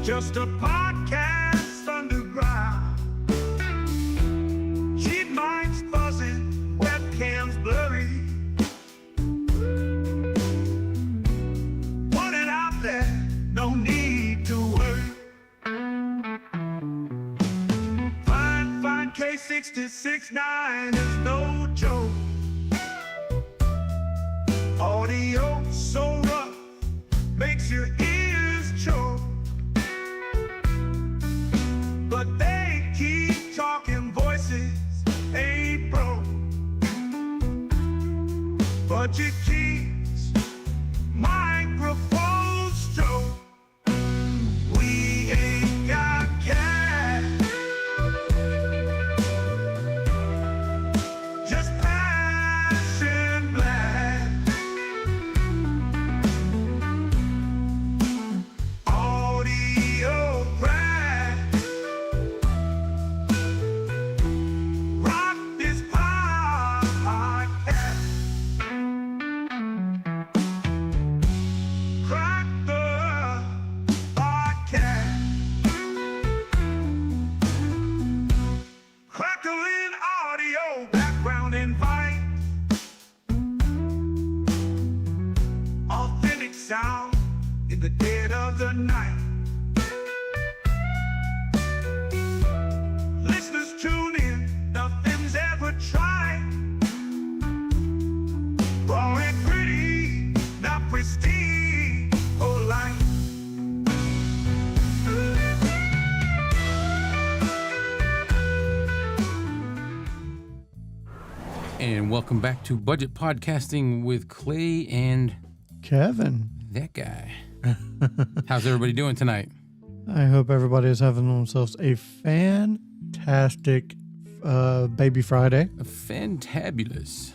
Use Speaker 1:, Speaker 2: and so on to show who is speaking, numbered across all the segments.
Speaker 1: Just a podcast underground. Cheap minds buzzing, webcams blurry. Want it out there, no need to worry. Fine K66.9 is no joke. Audio so rough, makes your ears choke. But they keep talking, voices ain't broke. Budget keeps microphones stroke. We ain't got cash, just passion black. Audio crack. Rock this podcast. Crack the podcast. Crackling audio, background invite. Authentic sound in the dead of the night. Listeners tune in, nothing's ever tried. Raw and pretty, not pristine or light.
Speaker 2: And welcome back to Budget Podcasting with Clay and
Speaker 3: Kevin.
Speaker 2: that guy. How's everybody doing tonight?
Speaker 3: I hope everybody is having themselves a fantastic Baby Friday.
Speaker 2: Fantabulous.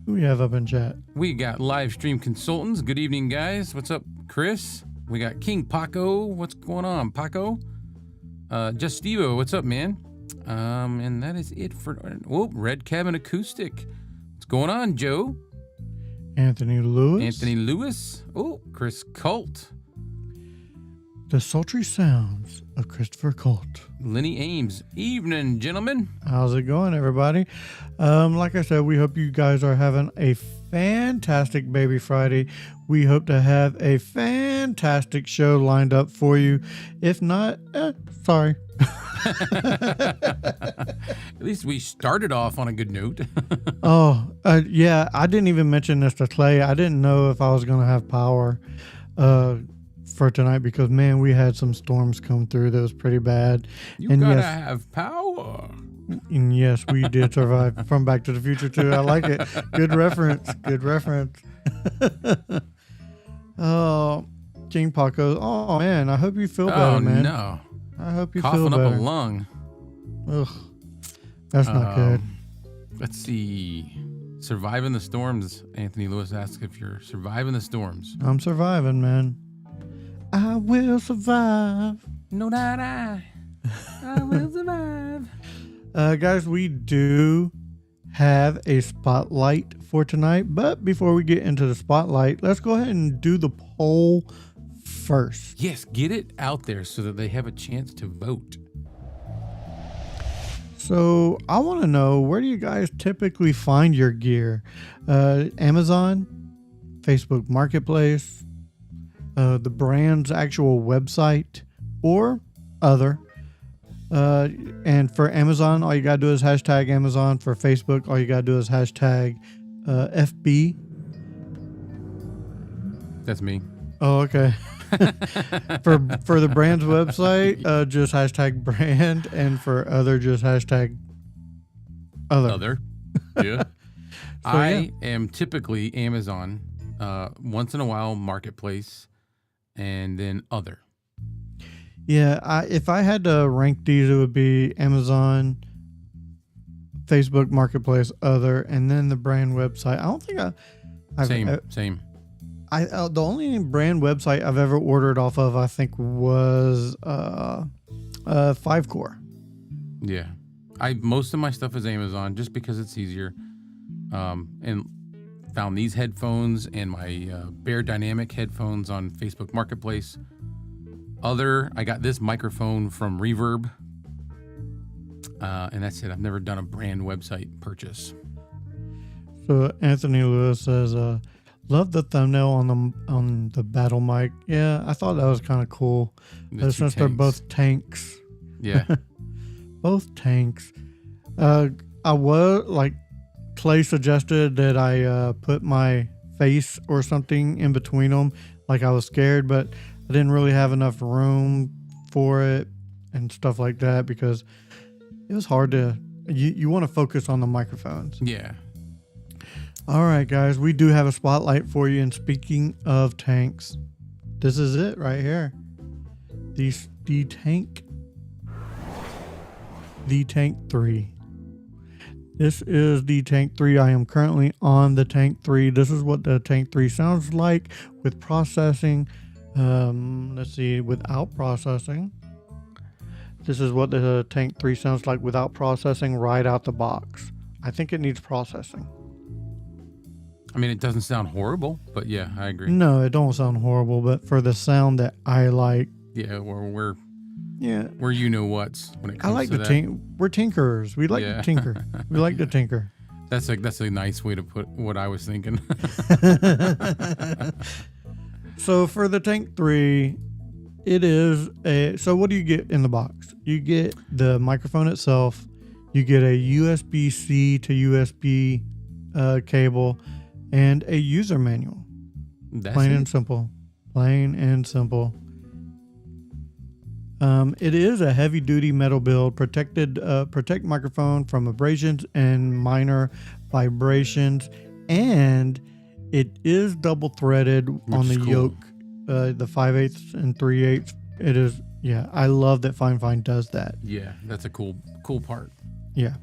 Speaker 3: Who we have up in chat?
Speaker 2: We got live stream consultants. Good evening, guys. What's up, Chris? We got King Paco. What's going on, Paco? Just Stevo. What's up, man? And that is it for Red Cabin Acoustic. What's going on, Joe?
Speaker 3: Anthony Lewis.
Speaker 2: Anthony Lewis. Oh, Chris Colt.
Speaker 3: The sultry sounds of Christopher Colt.
Speaker 2: Lenny Ames. Evening, gentlemen.
Speaker 3: How's it going, everybody? Like I said, we hope you guys are having a fantastic Baby Friday. We hope to have a fantastic show lined up for you. If not, sorry.
Speaker 2: At least we started off on a good note.
Speaker 3: Yeah, I didn't even mention this to Clay. I didn't know if I was going to have power for tonight because, man, we had some storms come through that was pretty bad.
Speaker 2: You
Speaker 3: and
Speaker 2: gotta
Speaker 3: yes,
Speaker 2: have power.
Speaker 3: and yes, we did survive from Back to the Future too. I like it. Good reference. Good reference. Oh, King Paco. Oh, man, I hope you feel better, man.
Speaker 2: No.
Speaker 3: I hope you
Speaker 2: Coughing
Speaker 3: feel
Speaker 2: up
Speaker 3: better.
Speaker 2: a lung.
Speaker 3: Ugh, that's not good.
Speaker 2: Let's see. Surviving the storms. Anthony Lewis asks if you're surviving the storms.
Speaker 3: I'm surviving, man. I will survive.
Speaker 2: No, not I will survive.
Speaker 3: Guys, we do have a spotlight for tonight, but before we get into the spotlight, let's go ahead and do the poll first.
Speaker 2: Yes, get it out there so that they have a chance to vote.
Speaker 3: So I want to know, where do you guys typically find your gear? Amazon, Facebook Marketplace, the brand's actual website, or other. And for Amazon, all you got to do is hashtag Amazon. For Facebook, all you got to do is hashtag FB.
Speaker 2: That's me.
Speaker 3: Oh, okay. For the brand's website, just hashtag brand, and for other, just hashtag other.
Speaker 2: Yeah. I am typically Amazon, once in a while Marketplace, and then other.
Speaker 3: Yeah, if I had to rank these, it would be Amazon, Facebook Marketplace, other, and then the brand website. I don't think
Speaker 2: Same.
Speaker 3: the only brand website I've ever ordered off of, I think, was 5Core.
Speaker 2: Yeah. Most of my stuff is Amazon just because it's easier. And found these headphones and my Bear Dynamic headphones on Facebook Marketplace. I got this microphone from Reverb. And that's it. I've never done a brand website purchase.
Speaker 3: So Anthony Lewis says, love the thumbnail on the battle mic. Yeah, I thought that was kind of cool. Since they're both tanks.
Speaker 2: Yeah.
Speaker 3: Both tanks. I was like, Clay suggested that I put my face or something in between them. Like I was scared, but I didn't really have enough room for it and stuff like that because it was hard to, you want to focus on the microphones.
Speaker 2: Yeah.
Speaker 3: All right, guys, we do have a spotlight for you. And speaking of tanks, this is it right here. The Tank 3. This is the Tank 3. I am currently on the Tank 3. This is what the Tank 3 sounds like with processing. Let's see, without processing. This is what the Tank 3 sounds like without processing right out the box. I think it needs processing.
Speaker 2: I mean, it doesn't sound horrible, but yeah, I agree.
Speaker 3: No, it don't sound horrible, but for the sound that I like.
Speaker 2: Yeah, we're
Speaker 3: Yeah.
Speaker 2: you know what's when it comes
Speaker 3: I like
Speaker 2: to
Speaker 3: to
Speaker 2: that.
Speaker 3: we're tinkerers. We like to tinker. We like to tinker.
Speaker 2: That's a nice way to put what I was thinking.
Speaker 3: So for the Tank 3, it is so what do you get in the box? You get the microphone itself, you get a USB-C to USB cable, and a user manual.
Speaker 2: That's
Speaker 3: Plain
Speaker 2: it?
Speaker 3: and simple. Plain and simple. It is a heavy-duty metal build, protect microphone from abrasions and minor vibrations, and it is double-threaded on the
Speaker 2: is cool.
Speaker 3: yoke, the 5/8 and 3/8. It is, yeah. I love that Fifine does that.
Speaker 2: Yeah, that's a cool part.
Speaker 3: Yeah.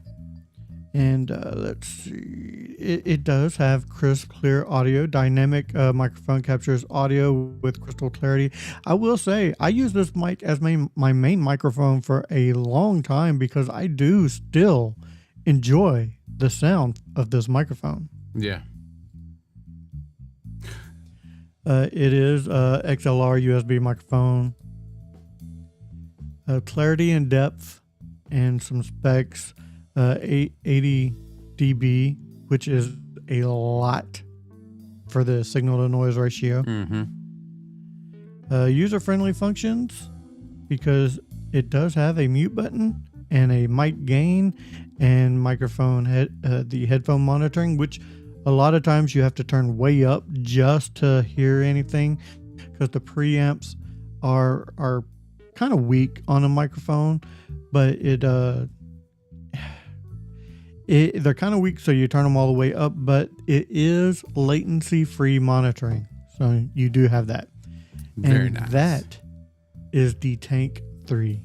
Speaker 3: And let's see. It does have crisp, clear audio. Dynamic microphone captures audio with crystal clarity. I will say, I use this mic as my main microphone for a long time because I do still enjoy the sound of this microphone.
Speaker 2: Yeah.
Speaker 3: It is XLR USB microphone. Clarity and depth and some specs. 80 dB, which is a lot for the signal to noise ratio.
Speaker 2: Mm-hmm.
Speaker 3: User-friendly functions because it does have a mute button and a mic gain and microphone the headphone monitoring, which a lot of times you have to turn way up just to hear anything because the preamps are kind of weak on a microphone, but they're kind of weak, so you turn them all the way up, but it is latency-free monitoring, so you do have that.
Speaker 2: Very
Speaker 3: and
Speaker 2: nice. That
Speaker 3: is the Tank 3.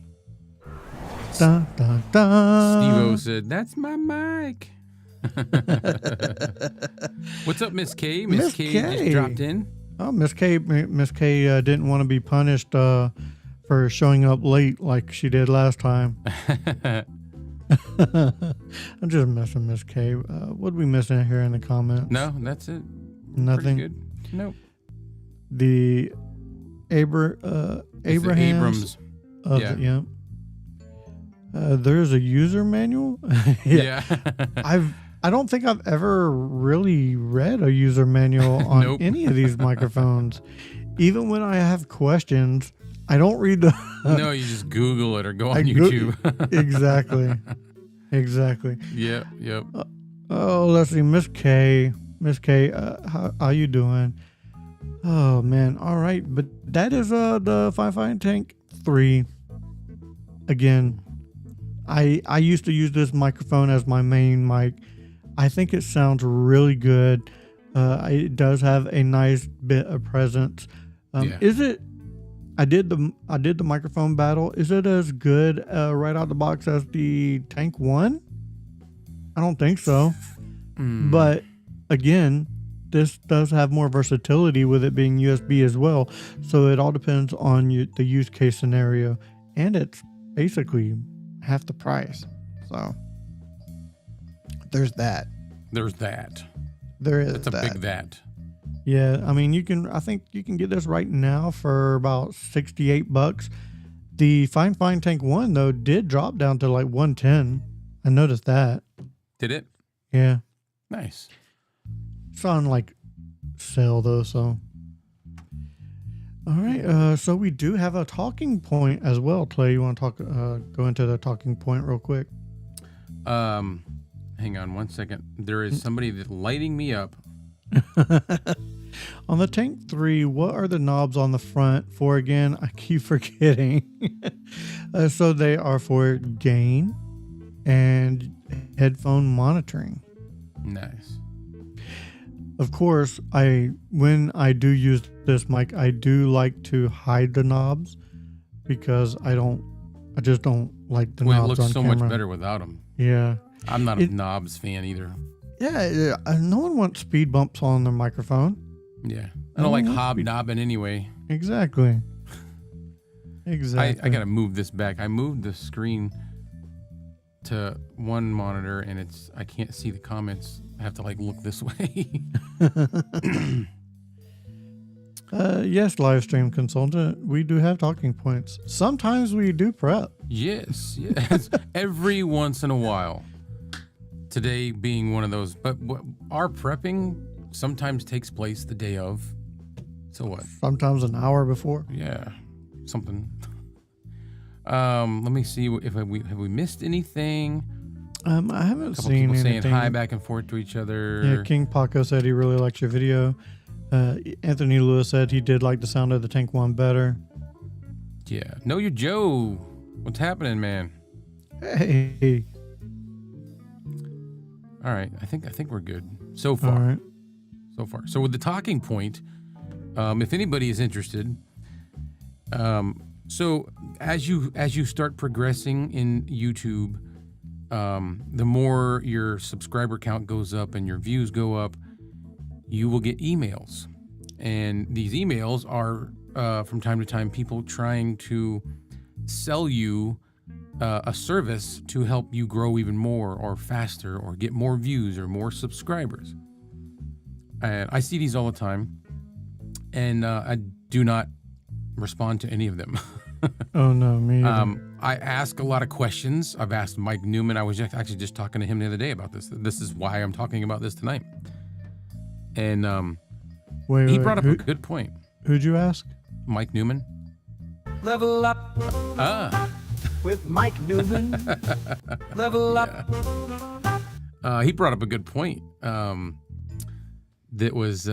Speaker 3: Dun, dun, dun.
Speaker 2: Steve-O said, "That's my mic." What's up, Miss K? Miss K just dropped in.
Speaker 3: Oh, Miss K didn't want to be punished for showing up late like she did last time. I'm just messing, Miss K. What are we missing here in the comments?
Speaker 2: No, that's it.
Speaker 3: Nothing.
Speaker 2: Pretty good. Nope.
Speaker 3: The Abrahams.
Speaker 2: Yeah.
Speaker 3: There's a user manual.
Speaker 2: Yeah.
Speaker 3: I don't think I've ever really read a user manual on
Speaker 2: Nope.
Speaker 3: any of these microphones. Even when I have questions, I don't read the.
Speaker 2: No, you just Google it or go on YouTube.
Speaker 3: Exactly.
Speaker 2: Yep.
Speaker 3: Oh, let's see, Miss K. How you doing? Oh man, all right, but that is the Fifine Tank 3. Again, I used to use this microphone as my main mic. I think it sounds really good. It does have a nice bit of presence.
Speaker 2: Yeah.
Speaker 3: Is it? I did the microphone battle. Is it as good right out the box as the Tank 1? I don't think so. But again, this does have more versatility with it being USB as well. So it all depends on the use case scenario. And it's basically half the price. So there's that.
Speaker 2: There's that.
Speaker 3: There is
Speaker 2: That's a
Speaker 3: that.
Speaker 2: big that.
Speaker 3: Yeah, I mean, I think you can get this right now for about $68. The Fifine Tank 1 though did drop down to like 110. I noticed that.
Speaker 2: Did it?
Speaker 3: Yeah.
Speaker 2: Nice.
Speaker 3: It's on like sale though, so. All right, so we do have a talking point as well. Clay, you want to go into the talking point real quick?
Speaker 2: Hang on one second. There is somebody that's lighting me up.
Speaker 3: On the Tank 3, what are the knobs on the front for again? I keep forgetting. So they are for gain and headphone monitoring.
Speaker 2: Nice.
Speaker 3: Of course, when I do use this mic, I do like to hide the knobs because I just don't like the knobs on camera.
Speaker 2: It looks so much better without them.
Speaker 3: Yeah.
Speaker 2: I'm not a knobs fan either.
Speaker 3: Yeah, no one wants speed bumps on their microphone.
Speaker 2: Yeah. I don't like hobnobbing anyway.
Speaker 3: Exactly. Exactly.
Speaker 2: I got to move this back. I moved the screen to one monitor and I can't see the comments. I have to like look this way.
Speaker 3: Yes, live stream consultant. We do have talking points. Sometimes we do prep.
Speaker 2: Yes. Every once in a while. Today being one of those. But our prepping sometimes takes place the day of. So what?
Speaker 3: Sometimes an hour before.
Speaker 2: Yeah. Something. Let me see if have we missed anything.
Speaker 3: I haven't
Speaker 2: A couple
Speaker 3: seen
Speaker 2: people
Speaker 3: anything.
Speaker 2: saying hi back and forth to each other.
Speaker 3: Yeah, King Paco said he really liked your video. Anthony Lewis said he did like the sound of the Tank 1 better.
Speaker 2: Yeah. Know your Joe. What's happening, man?
Speaker 3: Hey.
Speaker 2: All right. I think we're good so far.
Speaker 3: All right.
Speaker 2: So far. So with the talking point, if anybody is interested, so as you start progressing in YouTube, the more your subscriber count goes up and your views go up, you will get emails. And these emails are from time to time people trying to sell you a service to help you grow even more or faster or get more views or more subscribers. And I see these all the time, and I do not respond to any of them.
Speaker 3: Oh, no, me either.
Speaker 2: I ask a lot of questions. I've asked Mike Newman. I was actually just talking to him the other day about this. This is why I'm talking about this tonight. And he brought up a good point.
Speaker 3: Who'd you ask?
Speaker 2: Mike Newman.
Speaker 4: Level up with Mike Newman. Level up.
Speaker 2: He brought up a good point. That was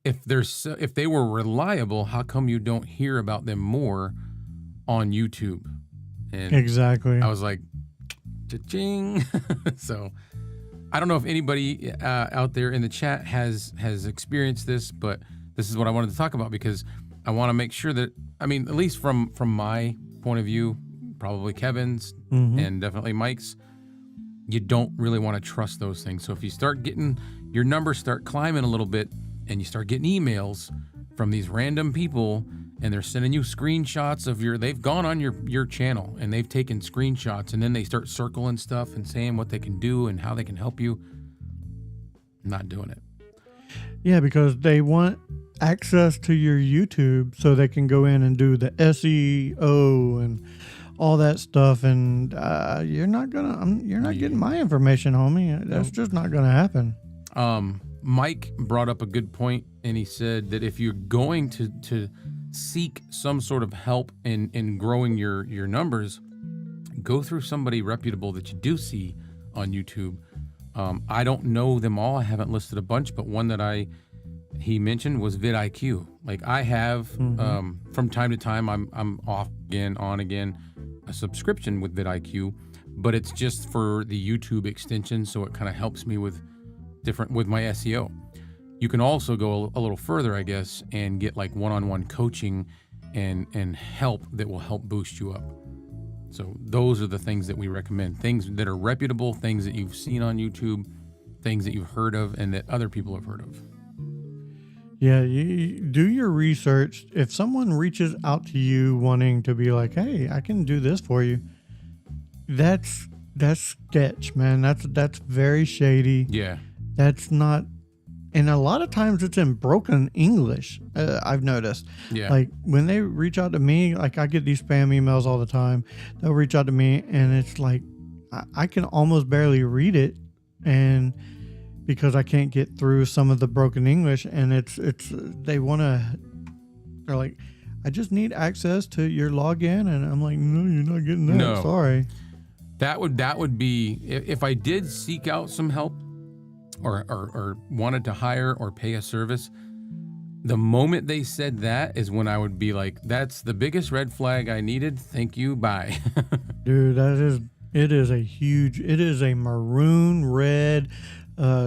Speaker 2: if they were reliable, how come you don't hear about them more on YouTube? And
Speaker 3: Exactly.
Speaker 2: I was like, cha-ching. So I don't know if anybody out there in the chat has experienced this, but this is what I wanted to talk about because I want to make sure that, I mean, at least from my point of view, probably Kevin's and definitely Mike's, you don't really want to trust those things. So if you start getting your numbers start climbing a little bit and you start getting emails from these random people and they're sending you screenshots of they've gone on your channel and they've taken screenshots and then they start circling stuff and saying what they can do and how they can help you. I'm not doing it.
Speaker 3: Yeah, because they want access to your YouTube so they can go in and do the SEO and all that stuff, and you're not getting my information, homie. That's just not gonna happen.
Speaker 2: Mike brought up a good point, and he said that if you're going to seek some sort of help in growing your numbers, go through somebody reputable that you do see on YouTube. I don't know them all. I haven't listed a bunch, but one that he mentioned was vidIQ. Like I have from time to time, I'm off again, on again, a subscription with vidIQ, but it's just for the YouTube extension, so it kind of helps me with my SEO. You can also go a little further, I guess, and get like one-on-one coaching and help that will help boost you up. So those are the things that we recommend. Things that are reputable, things that you've seen on YouTube, things that you've heard of and that other people have heard of.
Speaker 3: Yeah, you do your research. If someone reaches out to you wanting to be like, "Hey, I can do this for you," that's sketch, man. That's very shady.
Speaker 2: Yeah.
Speaker 3: That's not and a lot of times it's in broken English. I've noticed.
Speaker 2: Yeah.
Speaker 3: Like when they reach out to me, like I get these spam emails all the time. They'll reach out to me, and it's like I can almost barely read it, and because I can't get through some of the broken English, and they're like, I just need access to your login, and I'm like, no, you're not getting that.
Speaker 2: No.
Speaker 3: Sorry.
Speaker 2: That would be if I did seek out some help or wanted to hire or pay a service. The moment they said that is when I would be like, that's the biggest red flag I needed. Thank you. Bye.
Speaker 3: Dude, it is a maroon red,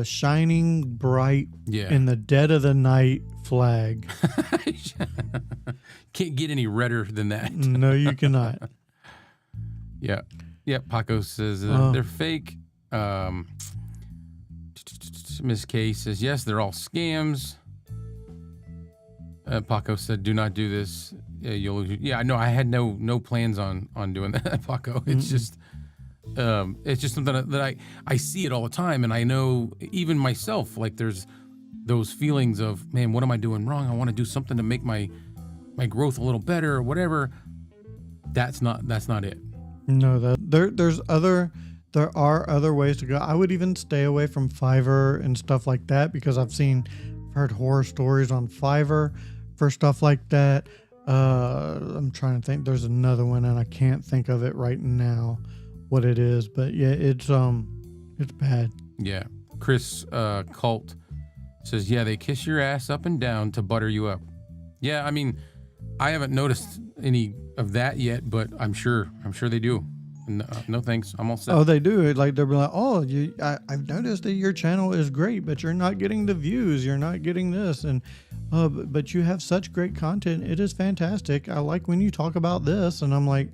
Speaker 3: shining bright in the dead of the night flag.
Speaker 2: Can't get any redder than that.
Speaker 3: No, you cannot.
Speaker 2: Yeah. Yeah. Paco says they're fake. Miss K says, yes, they're all scams. Paco said, do not do this. You'll lose. Yeah, no, I had no plans on doing that, Paco. It's just something that I see it all the time. And I know even myself, like there's those feelings of, man, what am I doing wrong? I want to do something to make my growth a little better or whatever. That's not it.
Speaker 3: No, there are other ways to go. I would even stay away from Fiverr and stuff like that because I've heard horror stories on Fiverr for stuff like that. I'm trying to think. There's another one and I can't think of it right now what it is, but yeah, it's bad.
Speaker 2: Yeah. Chris Cult says, yeah, they kiss your ass up and down to butter you up. Yeah, I mean, I haven't noticed any of that yet, but I'm sure they do. No thanks. I'm all set.
Speaker 3: Oh, they do. Like they'll be like, oh, I've noticed that your channel is great, but you're not getting the views. You're not getting this, and but you have such great content. It is fantastic. I like when you talk about this, and I'm like,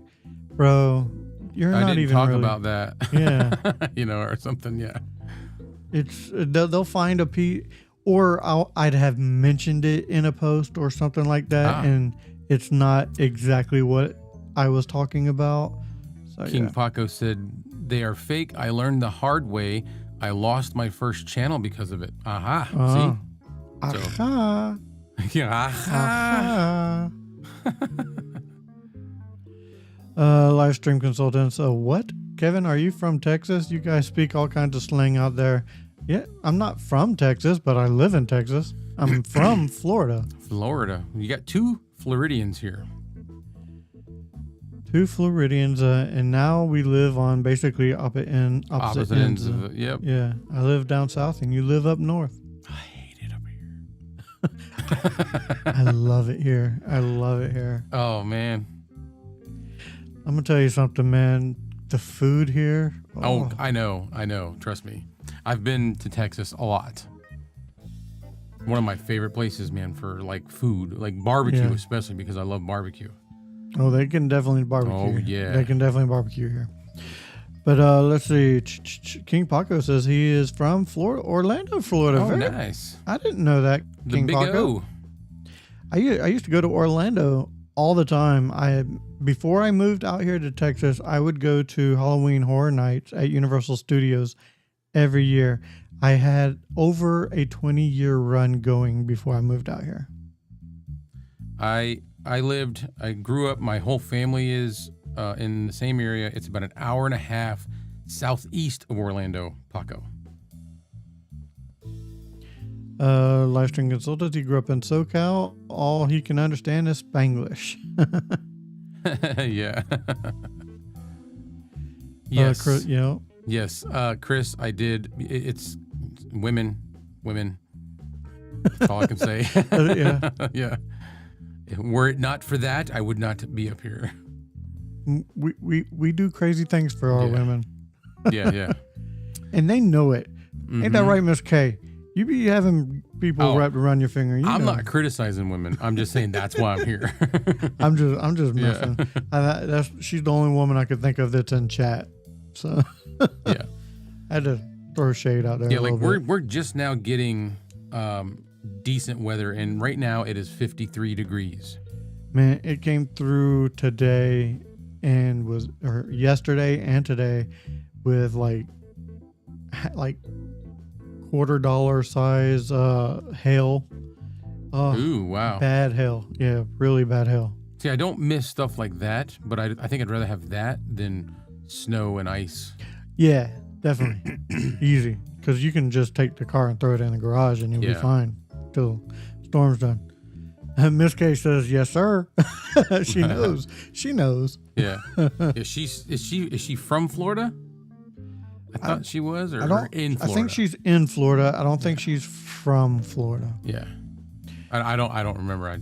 Speaker 3: bro, you're not even
Speaker 2: talk
Speaker 3: really
Speaker 2: about that.
Speaker 3: Yeah,
Speaker 2: or something. Yeah,
Speaker 3: it's they'll find a piece, or I'd have mentioned it in a post or something like that, and it's not exactly what I was talking about.
Speaker 2: King Paco said, they are fake. I learned the hard way. I lost my first channel because of it. Aha. See?
Speaker 3: Aha.
Speaker 2: Yeah. Aha.
Speaker 3: Live stream consultants. What? Kevin, are you from Texas? You guys speak all kinds of slang out there. Yeah, I'm not from Texas, but I live in Texas. I'm from Florida.
Speaker 2: Florida. You got two Floridians here.
Speaker 3: Two Floridians, and now we live on basically opposite ends of
Speaker 2: it. Yep.
Speaker 3: Yeah, I live down south, and you live up north.
Speaker 2: I hate it up here.
Speaker 3: I love it here. I love it here.
Speaker 2: Oh man,
Speaker 3: I'm gonna tell you something, man. The food here.
Speaker 2: Oh, I know. Trust me, I've been to Texas a lot. One of my favorite places, man, for like food, like barbecue, especially because I love barbecue.
Speaker 3: Oh, they can definitely barbecue.
Speaker 2: Oh, yeah.
Speaker 3: They can definitely barbecue here. But let's see. King Paco says he is from Florida, Orlando, Florida.
Speaker 2: Oh, nice.
Speaker 3: I didn't know that, King
Speaker 2: Big
Speaker 3: Paco.
Speaker 2: O.
Speaker 3: I used to go to Orlando all the time. Before I moved out here to Texas, I would go to Halloween Horror Nights at Universal Studios every year. I had over a 20-year run going before I moved out here.
Speaker 2: I grew up, my whole family is in the same area. It's about an hour and a half southeast of Orlando, Paco.
Speaker 3: Live stream consultant. He grew up in SoCal. All he can understand is Spanglish.
Speaker 2: Yeah. Yes.
Speaker 3: Chris,
Speaker 2: Yes. Chris, I did. It's women. That's all I can say.
Speaker 3: Yeah.
Speaker 2: Yeah. Were it not for that, I would not be up here.
Speaker 3: We do crazy things for our women.
Speaker 2: Yeah.
Speaker 3: And they know it. Mm-hmm. Ain't that right, Miss K? You be having people wrapped around your finger.
Speaker 2: I'm not criticizing women. I'm just saying that's why I'm here.
Speaker 3: I'm just messing. She's the only woman I could think of that's in chat. So
Speaker 2: yeah,
Speaker 3: I had to throw shade out there.
Speaker 2: Yeah, like we're just now getting decent weather, and right now it is 53 degrees.
Speaker 3: Man, it came through today or yesterday and today with like $250 size hail. Oh,
Speaker 2: Ooh, wow.
Speaker 3: bad hail. Yeah, really bad hail.
Speaker 2: See, I don't miss stuff like that, but I think I'd rather have that than snow and ice.
Speaker 3: Yeah, definitely. Easy. Because you can just take the car and throw it in the garage and you'll be fine till storm's done. And Miss K says, yes, sir. She knows. She knows.
Speaker 2: Yeah. Is she from Florida? I thought she was, or in Florida?
Speaker 3: I think she's in Florida. I don't think she's from Florida.
Speaker 2: Yeah. I don't remember.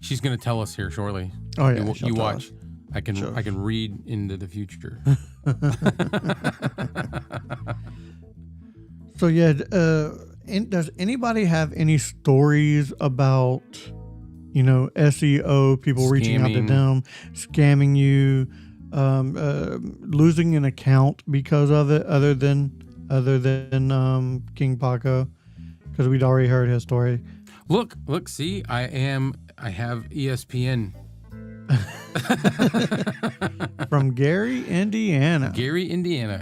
Speaker 2: She's gonna tell us here shortly.
Speaker 3: Oh yeah.
Speaker 2: You watch. I can read into the future.
Speaker 3: So yeah, does anybody have any stories about, SEO, people reaching out to them, scamming you, losing an account because of it, other than King Paco? Because we'd already heard his story.
Speaker 2: Look, see, I have ESPN.
Speaker 3: From Gary, Indiana.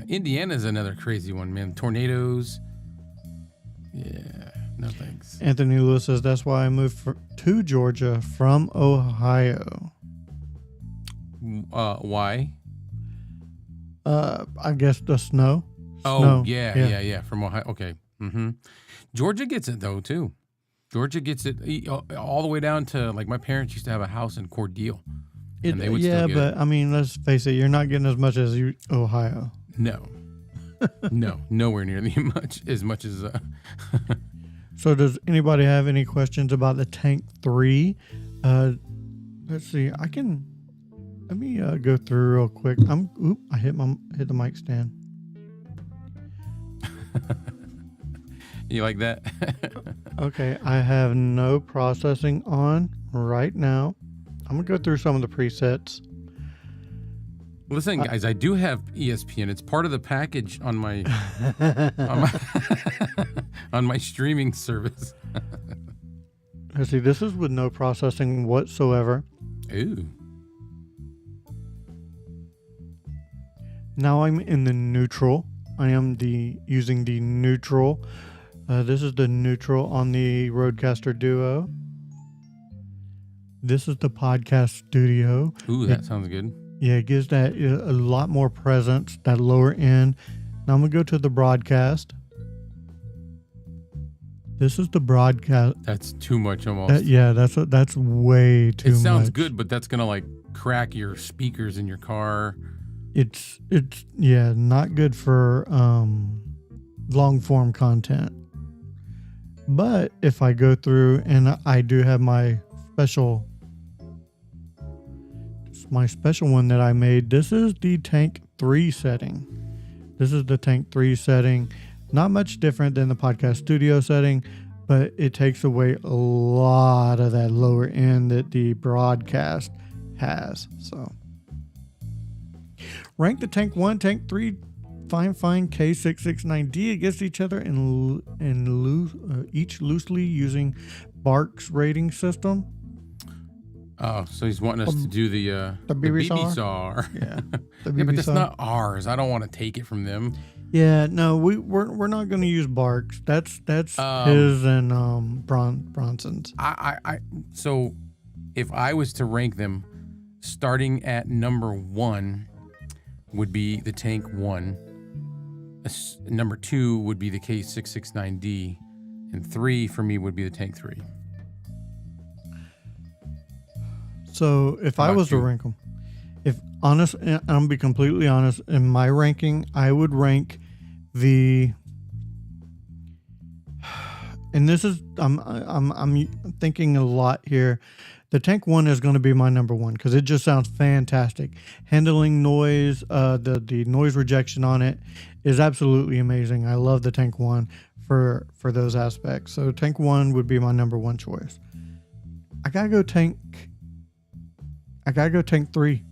Speaker 2: Indiana's another crazy one, man. Tornadoes. Yeah, no thanks.
Speaker 3: Anthony Lewis says, that's why I moved to Georgia from Ohio.
Speaker 2: Why?
Speaker 3: I guess the snow.
Speaker 2: Oh, yeah. From Ohio. Okay. Mm-hmm. Georgia gets it, though, too. Georgia gets it all the way down to, like, my parents used to have a house in Cordele. And they would still get it.
Speaker 3: I mean, let's face it, you're not getting as much as Ohio.
Speaker 2: No. No, nowhere near as much as.
Speaker 3: So, does anybody have any questions about the Tank 3? Let's see. Let me go through real quick. I hit the mic stand.
Speaker 2: You like that?
Speaker 3: Okay, I have no processing on right now. I'm gonna go through some of the presets.
Speaker 2: Listen, guys, I do have ESPN. It's part of the package on my on my streaming service.
Speaker 3: Let's see. This is with no processing whatsoever.
Speaker 2: Ooh.
Speaker 3: Now I'm in the neutral. I am using the neutral. This is the neutral on the Rodecaster Duo. This is the podcast studio.
Speaker 2: Ooh, that sounds good.
Speaker 3: Yeah, it gives that a lot more presence, that lower end. Now I'm going to go to the broadcast. This is the broadcast.
Speaker 2: That's too much almost.
Speaker 3: That's way too much.
Speaker 2: It sounds good, but that's going to like crack your speakers in your car.
Speaker 3: It's not good for long form content. But if I go through and I do have my special one that I made, this is the Tank 3 setting. This is the Tank 3 setting. Not much different than the podcast studio setting, but it takes away a lot of that lower end that the broadcast has. So rank the Tank 1, Tank 3, Fifine K669D against each other each loosely using Bark's rating system.
Speaker 2: Oh, so he's wanting us to do the BB-SAR.
Speaker 3: Yeah,
Speaker 2: yeah, but that's not ours. I don't want to take it from them.
Speaker 3: Yeah, no, we're not going to use Bark's. That's his and Bronson's.
Speaker 2: So if I was to rank them, starting at number 1 would be the Tank 1. Number 2 would be the K669D, and 3 for me would be the Tank 3.
Speaker 3: So if I was to rank them, I'm gonna be completely honest, in my ranking, I would rank and this is I'm thinking a lot here. The Tank 1 is going to be my number 1 because it just sounds fantastic. Handling noise, the noise rejection on it is absolutely amazing. I love the Tank 1 for those aspects. So Tank 1 would be my number 1 choice. I gotta go Tank 3.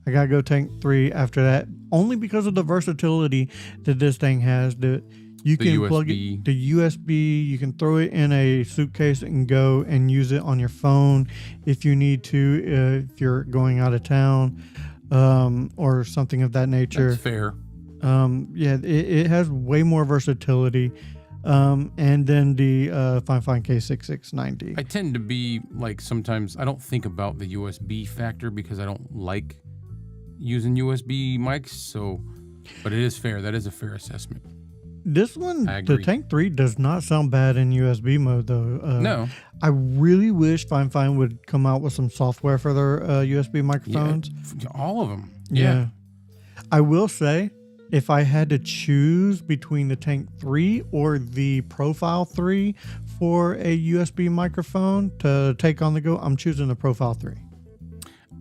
Speaker 3: I gotta go Tank 3 after that, only because of the versatility that this thing has. You can plug it, the USB, you can throw it in a suitcase and go and use it on your phone if you need to, if you're going out of town, or something of that nature.
Speaker 2: That's fair.
Speaker 3: It has way more versatility. And then the Fifine K6690.
Speaker 2: I tend to be like, sometimes I don't think about the USB factor because I don't like using USB mics. So, but it is fair. That is a fair assessment.
Speaker 3: This one,
Speaker 2: I
Speaker 3: the
Speaker 2: agree.
Speaker 3: Tank 3, does not sound bad in USB mode, though.
Speaker 2: No.
Speaker 3: I really wish Fifine would come out with some software for their USB microphones.
Speaker 2: Yeah, all of them.
Speaker 3: Yeah. I will say, if I had to choose between the Tank 3 or the Profile 3 for a USB microphone to take on the go, I'm choosing the Profile 3.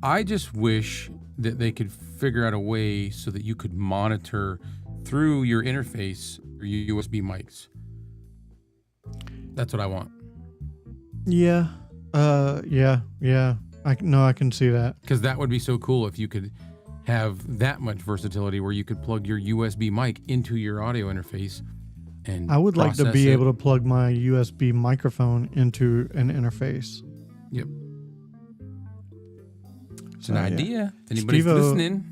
Speaker 2: I just wish that they could figure out a way so that you could monitor through your interface or your USB mics. That's what I want.
Speaker 3: Yeah. Yeah. I can see that.
Speaker 2: Because that would be so cool if you could have that much versatility where you could plug your USB mic into your audio interface and
Speaker 3: I would like to
Speaker 2: process
Speaker 3: be
Speaker 2: it.
Speaker 3: able to plug my USB microphone into an interface.
Speaker 2: Yep. It's
Speaker 3: So,
Speaker 2: an
Speaker 3: yeah.
Speaker 2: idea. If anybody's
Speaker 3: Steve-O-
Speaker 2: listening.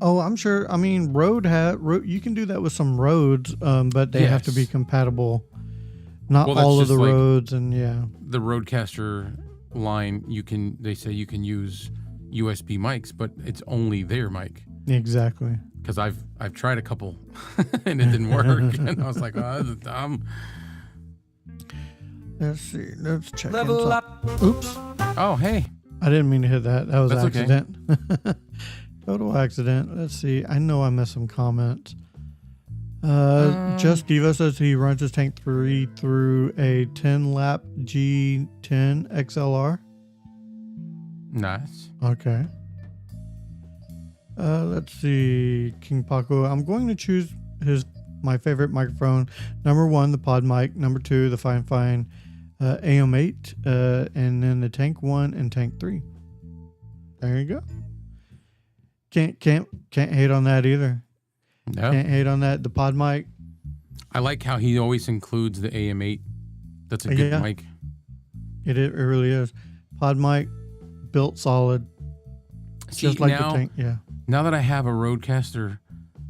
Speaker 3: Oh, I'm sure. I mean, Rode, you can do that with some Rodes, but they have to be
Speaker 2: Yes.
Speaker 3: compatible. Not
Speaker 2: Well, that's
Speaker 3: all of the
Speaker 2: just like-
Speaker 3: Rodes, and yeah.
Speaker 2: The Rodecaster line, they say you can use USB mics, but it's only their mic.
Speaker 3: Exactly.
Speaker 2: Because I've tried a couple and it didn't work. And I was like, oh, this is dumb.
Speaker 3: Let's see. Let's check.
Speaker 4: Level
Speaker 3: inside.
Speaker 4: up.
Speaker 3: Oops.
Speaker 2: Oh, hey.
Speaker 3: I didn't mean to hit that. That was
Speaker 2: That's
Speaker 3: an
Speaker 2: okay.
Speaker 3: accident. Total accident. Let's see. I know I missed some comments. Just Diva says he runs his Tank 3 through a 10 lap G10 XLR.
Speaker 2: Nice.
Speaker 3: Okay. Let's see. King Paco. I'm going to choose my favorite microphone. Number 1, the Pod mic. Number 2, the Fifine AM8. And then the Tank 1 and Tank 3. There you go. Can't hate on that either.
Speaker 2: No.
Speaker 3: Can't hate on that. The Pod mic.
Speaker 2: I like how he always includes the AM8. That's a good
Speaker 3: Yeah.
Speaker 2: mic.
Speaker 3: It really is. Pod mic, built solid.
Speaker 2: See,
Speaker 3: Just like
Speaker 2: now,
Speaker 3: the Tank. Yeah.
Speaker 2: now that I have a Rodecaster,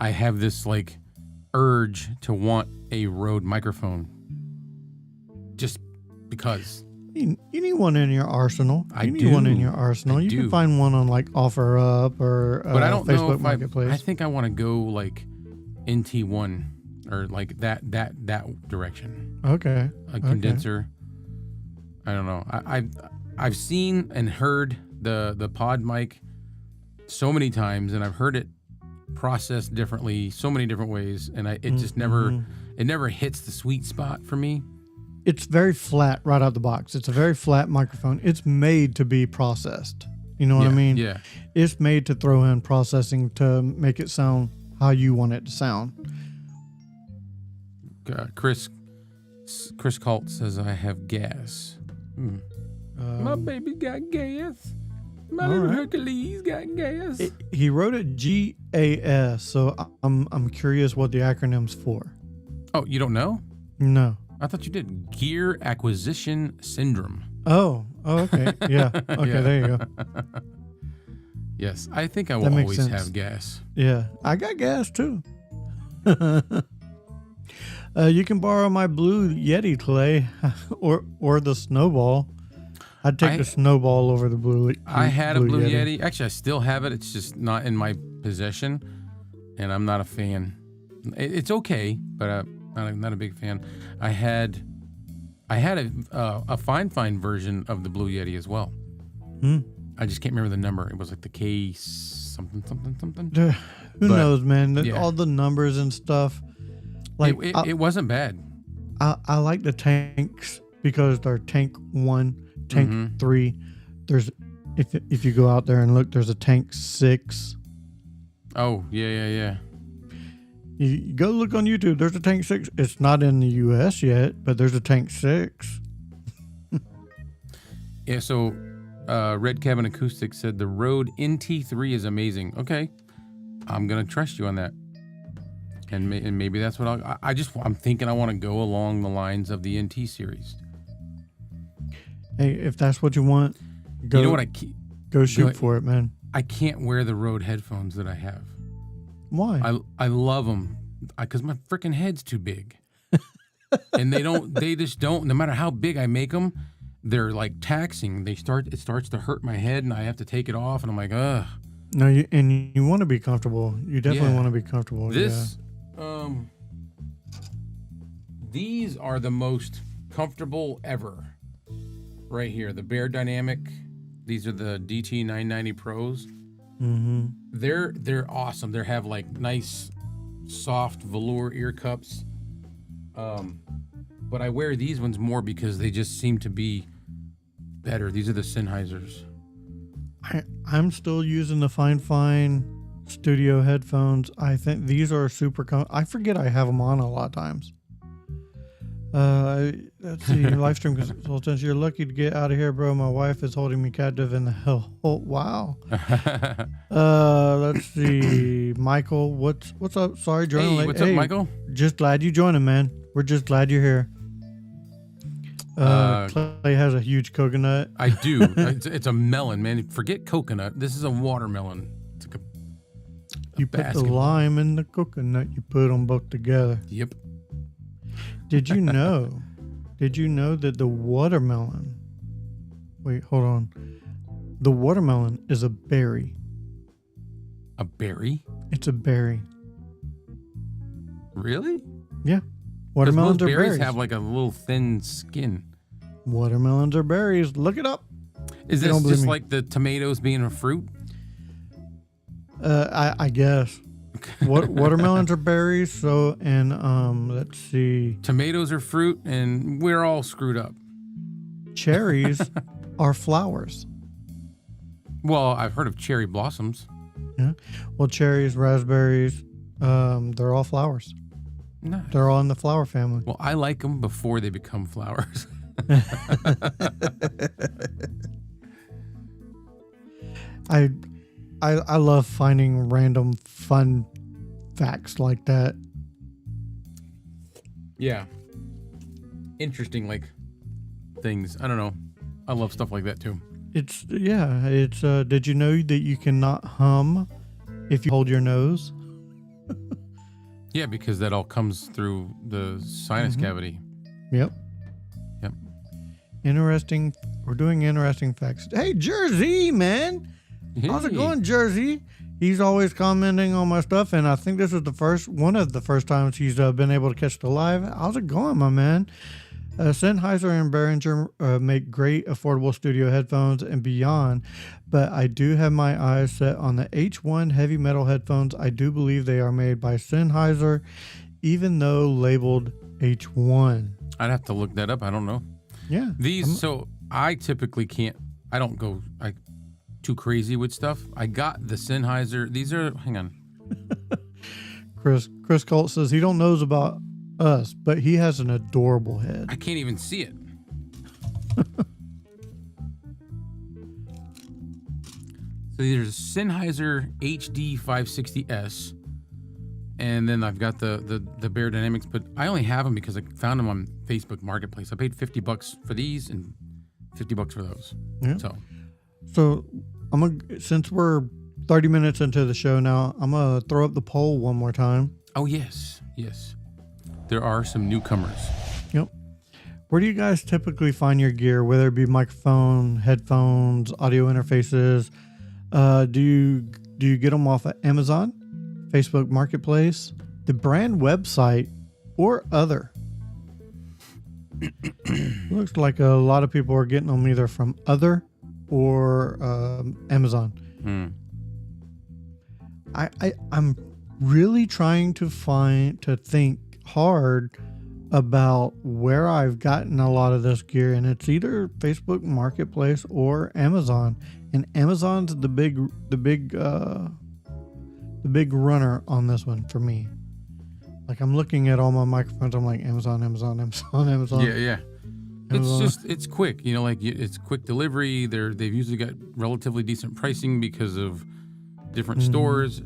Speaker 2: I have this like urge to want a Rode microphone. Just because.
Speaker 3: You need one in your arsenal.
Speaker 2: I
Speaker 3: You need one in
Speaker 2: do.
Speaker 3: your arsenal.
Speaker 2: I
Speaker 3: You
Speaker 2: do.
Speaker 3: can find one on like OfferUp or
Speaker 2: But I don't know
Speaker 3: Facebook
Speaker 2: if
Speaker 3: Marketplace.
Speaker 2: I think I want to go like NT1 or like that direction.
Speaker 3: Okay.
Speaker 2: A condenser. I don't know. I've seen and heard the Pod mic so many times, and I've heard it processed differently, so many different ways, and it just never hits the sweet spot for me.
Speaker 3: It's very flat right out the box. It's a very flat microphone. It's made to be processed. You know what I mean?
Speaker 2: Yeah.
Speaker 3: It's made to throw in processing to make it sound how you want it to sound.
Speaker 2: Chris Colt says I have gas. My baby got gas. My little
Speaker 3: right.
Speaker 2: Hercules got gas.
Speaker 3: He wrote it GAS, so I'm curious what the acronym's for.
Speaker 2: Oh, you don't know?
Speaker 3: No.
Speaker 2: I thought you did. Gear Acquisition Syndrome.
Speaker 3: Oh, okay. Yeah. Okay,
Speaker 2: Yeah.
Speaker 3: there you go.
Speaker 2: Yes, I think I
Speaker 3: That
Speaker 2: will
Speaker 3: makes
Speaker 2: always
Speaker 3: sense.
Speaker 2: have gas.
Speaker 3: Yeah, I got gas too. You can borrow my blue Yeti, Clay, or the Snowball. I'd take the Snowball over the blue.
Speaker 2: I had a Blue Yeti. Actually, I still have it. It's just not in my possession, and I'm not a fan. It's okay, but not a big fan. I had a Fifine version of the Blue Yeti as well. I just can't remember the number. It was like the K something.
Speaker 3: Who
Speaker 2: But,
Speaker 3: knows, man?
Speaker 2: yeah.
Speaker 3: All the numbers and stuff. Like
Speaker 2: It wasn't bad.
Speaker 3: I like the tanks because they're Tank 1, Tank 3. There's if you go out there and look, there's a Tank 6.
Speaker 2: Oh, yeah.
Speaker 3: You go look on YouTube. There's a Tank 6. It's not in the U.S. yet, but there's a Tank 6.
Speaker 2: Yeah, so Red Cabin Acoustic said the Rode NT3 is amazing. Okay, I'm going to trust you on that. And maybe that's what I'm thinking I want to go along the lines of the NT series.
Speaker 3: Hey, if that's what you want, go.
Speaker 2: You know what
Speaker 3: go shoot for it, man.
Speaker 2: I can't wear the Rode headphones that I have.
Speaker 3: Why?
Speaker 2: I love them because my freaking head's too big. And they just don't, no matter how big I make them, they're like taxing. It starts to hurt my head and I have to take it off and I'm like, ugh.
Speaker 3: No, you want to be comfortable. You definitely want to be comfortable.
Speaker 2: These are the most comfortable ever. Right here, the Bear Dynamic. These are the DT 990 Pros.
Speaker 3: Mm-hmm.
Speaker 2: They're awesome. They have like nice, soft velour ear cups. But I wear these ones more because they just seem to be better. These are the Sennheisers.
Speaker 3: I'm still using the Fifine studio headphones. I think these are super. I forget I have them on a lot of times. Let's see. Livestream consultants, you're lucky to get out of here, bro. My wife is holding me captive in the hell. Oh, wow. Let's see. Michael, what's up? Sorry, joining late.
Speaker 2: What's up, Michael?
Speaker 3: Just glad you joined him, man. We're just glad you're here. Clay has a huge coconut.
Speaker 2: I do. It's a melon, man. Forget coconut. This is a watermelon. It's like
Speaker 3: you put the lime and the coconut. You put them both together.
Speaker 2: Yep.
Speaker 3: Did you know that the watermelon... Wait, hold on. The watermelon is a berry.
Speaker 2: A berry?
Speaker 3: It's a berry.
Speaker 2: Really?
Speaker 3: Yeah. Watermelons are
Speaker 2: berries
Speaker 3: berries.
Speaker 2: Have like a little thin skin.
Speaker 3: Watermelons are berries. Look it up.
Speaker 2: Is this just like the tomatoes being a fruit?
Speaker 3: I guess. Watermelons are berries. So, and let's see.
Speaker 2: Tomatoes are fruit, and we're all screwed up.
Speaker 3: Cherries are flowers.
Speaker 2: Well, I've heard of cherry blossoms.
Speaker 3: Yeah. Well, cherries, raspberries, they're all flowers.
Speaker 2: Nice.
Speaker 3: They're all in the flower family.
Speaker 2: Well, I like them before they become flowers.
Speaker 3: I love finding random fun facts like that.
Speaker 2: Yeah. Interesting, like, things. I don't know. I love stuff like that, too.
Speaker 3: It's did you know that you cannot hum if you hold your nose?
Speaker 2: Yeah, because that all comes through the sinus cavity.
Speaker 3: Yep.
Speaker 2: Yep.
Speaker 3: Interesting. We're doing interesting facts. Hey, Jersey, man.
Speaker 2: Hey.
Speaker 3: How's it going, Jersey? He's always commenting on my stuff, and I think this is one of the first times he's been able to catch the live. How's it going, my man? Sennheiser and Behringer make great affordable studio headphones and beyond, but I do have my eyes set on the H1 heavy metal headphones. I do believe they are made by Sennheiser, even though labeled H1.
Speaker 2: I'd have to look that up. I don't know.
Speaker 3: Yeah.
Speaker 2: So I typically I don't go too crazy with stuff. I got the Sennheiser. These are, hang on.
Speaker 3: Chris Colt says he don't knows about us, but he has an adorable head.
Speaker 2: I can't even see it. So there's a Sennheiser HD 560S, and then I've got the Bear Dynamics, but I only have them because I found them on Facebook Marketplace. I paid $50 for these and $50 for those.
Speaker 3: Yeah.
Speaker 2: So
Speaker 3: since we're 30 minutes into the show now, I'm gonna throw up the poll one more time.
Speaker 2: Oh yes. There are some newcomers.
Speaker 3: Yep. Where do you guys typically find your gear, whether it be microphone, headphones, audio interfaces? Do you get them off of Amazon, Facebook Marketplace, the brand website, or other? Looks like a lot of people are getting them either from other or Amazon. I'm really trying to think hard about where I've gotten a lot of this gear, and it's either Facebook Marketplace or Amazon. And Amazon's the big runner on this one for me. Like, I'm looking at all my microphones, I'm like Amazon.
Speaker 2: Yeah. It's quick, it's quick delivery. They've usually got relatively decent pricing because of different stores.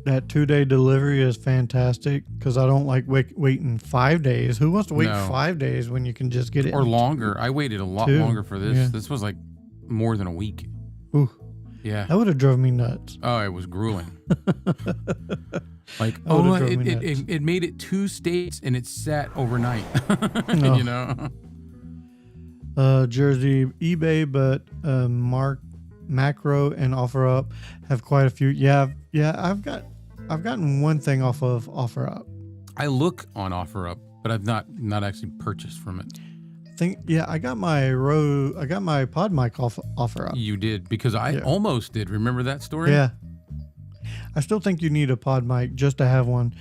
Speaker 2: That
Speaker 3: 2-day delivery is fantastic because I don't like waiting 5 days. Who wants to wait 5 days when you can just get it?
Speaker 2: Or longer. I waited a lot longer for this. Yeah. This was like more than a week.
Speaker 3: Ooh.
Speaker 2: Yeah.
Speaker 3: That would have drove me nuts.
Speaker 2: Oh, it was grueling. Like,
Speaker 3: I would've
Speaker 2: oh,
Speaker 3: drove me nuts.
Speaker 2: it made it 2 states and it sat overnight.
Speaker 3: No.
Speaker 2: You know.
Speaker 3: Jersey, eBay, but Macro and OfferUp have quite a few. Yeah. I've gotten one thing off of OfferUp.
Speaker 2: I look on OfferUp, but I've not actually purchased from it.
Speaker 3: I got my pod mic off OfferUp.
Speaker 2: You did, because I almost did. Remember that story?
Speaker 3: Yeah. I still think you need a pod mic just to have one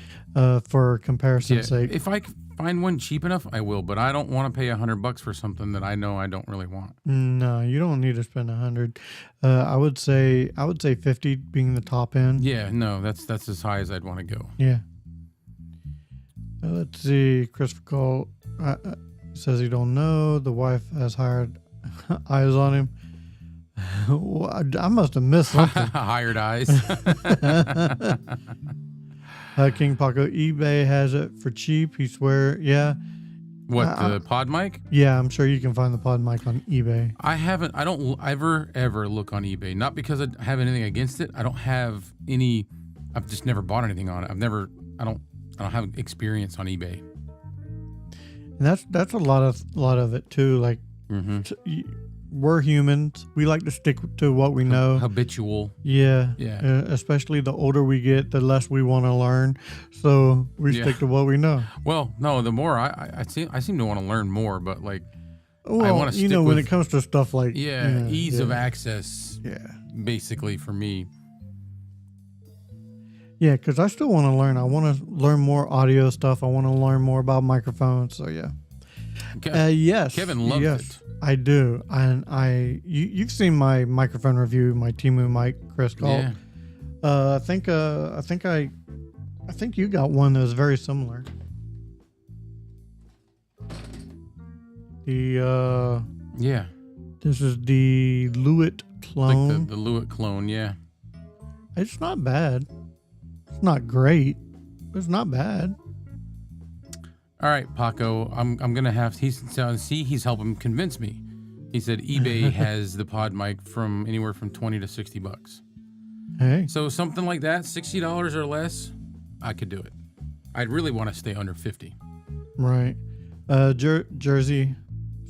Speaker 3: for comparison's sake.
Speaker 2: If I find one cheap enough, I will, but I don't want to pay $100 for something that I know I don't really want.
Speaker 3: No, you don't need to spend 100. I would say 50 being the top end.
Speaker 2: Yeah, no, that's as high as I'd want to go.
Speaker 3: Yeah. Let's see. Christopher Cole says he don't know. The wife has hired eyes on him. I must have missed something.
Speaker 2: Hired eyes.
Speaker 3: King Paco, eBay has it for cheap. He swear, yeah.
Speaker 2: What, the pod mic?
Speaker 3: Yeah, I'm sure you can find the pod mic on eBay.
Speaker 2: I don't ever look on eBay. Not because I have anything against it. I don't have any. I've just never bought anything on it. I don't have experience on eBay.
Speaker 3: And that's a lot of it too. Like, we're humans. We like to stick to what we know.
Speaker 2: Habitual.
Speaker 3: Yeah.
Speaker 2: Yeah.
Speaker 3: Especially the older we get, the less we want to learn. So we stick to what we know.
Speaker 2: Well, no, the more I seem to want to learn more, but like,
Speaker 3: well,
Speaker 2: I want to stick
Speaker 3: when it comes to stuff like
Speaker 2: ease of access.
Speaker 3: Yeah.
Speaker 2: Basically, for me.
Speaker 3: Yeah, because I still want to learn. I want to learn more audio stuff. I want to learn more about microphones. So yeah. Yes.
Speaker 2: Kevin loves it.
Speaker 3: I do, and you've seen my microphone review, my Temu mic, Chris called.
Speaker 2: Yeah.
Speaker 3: I think you got one that was very similar. This is the Lewitt clone.
Speaker 2: Like the Lewitt clone, yeah.
Speaker 3: It's not bad. It's not great. It's not bad.
Speaker 2: All right, Paco, I'm gonna have. He's helping convince me. He said eBay has the pod mic from anywhere from $20 to $60.
Speaker 3: Hey,
Speaker 2: So something like that, $60 or less, I could do it. I'd really want to stay under 50.
Speaker 3: right. Jersey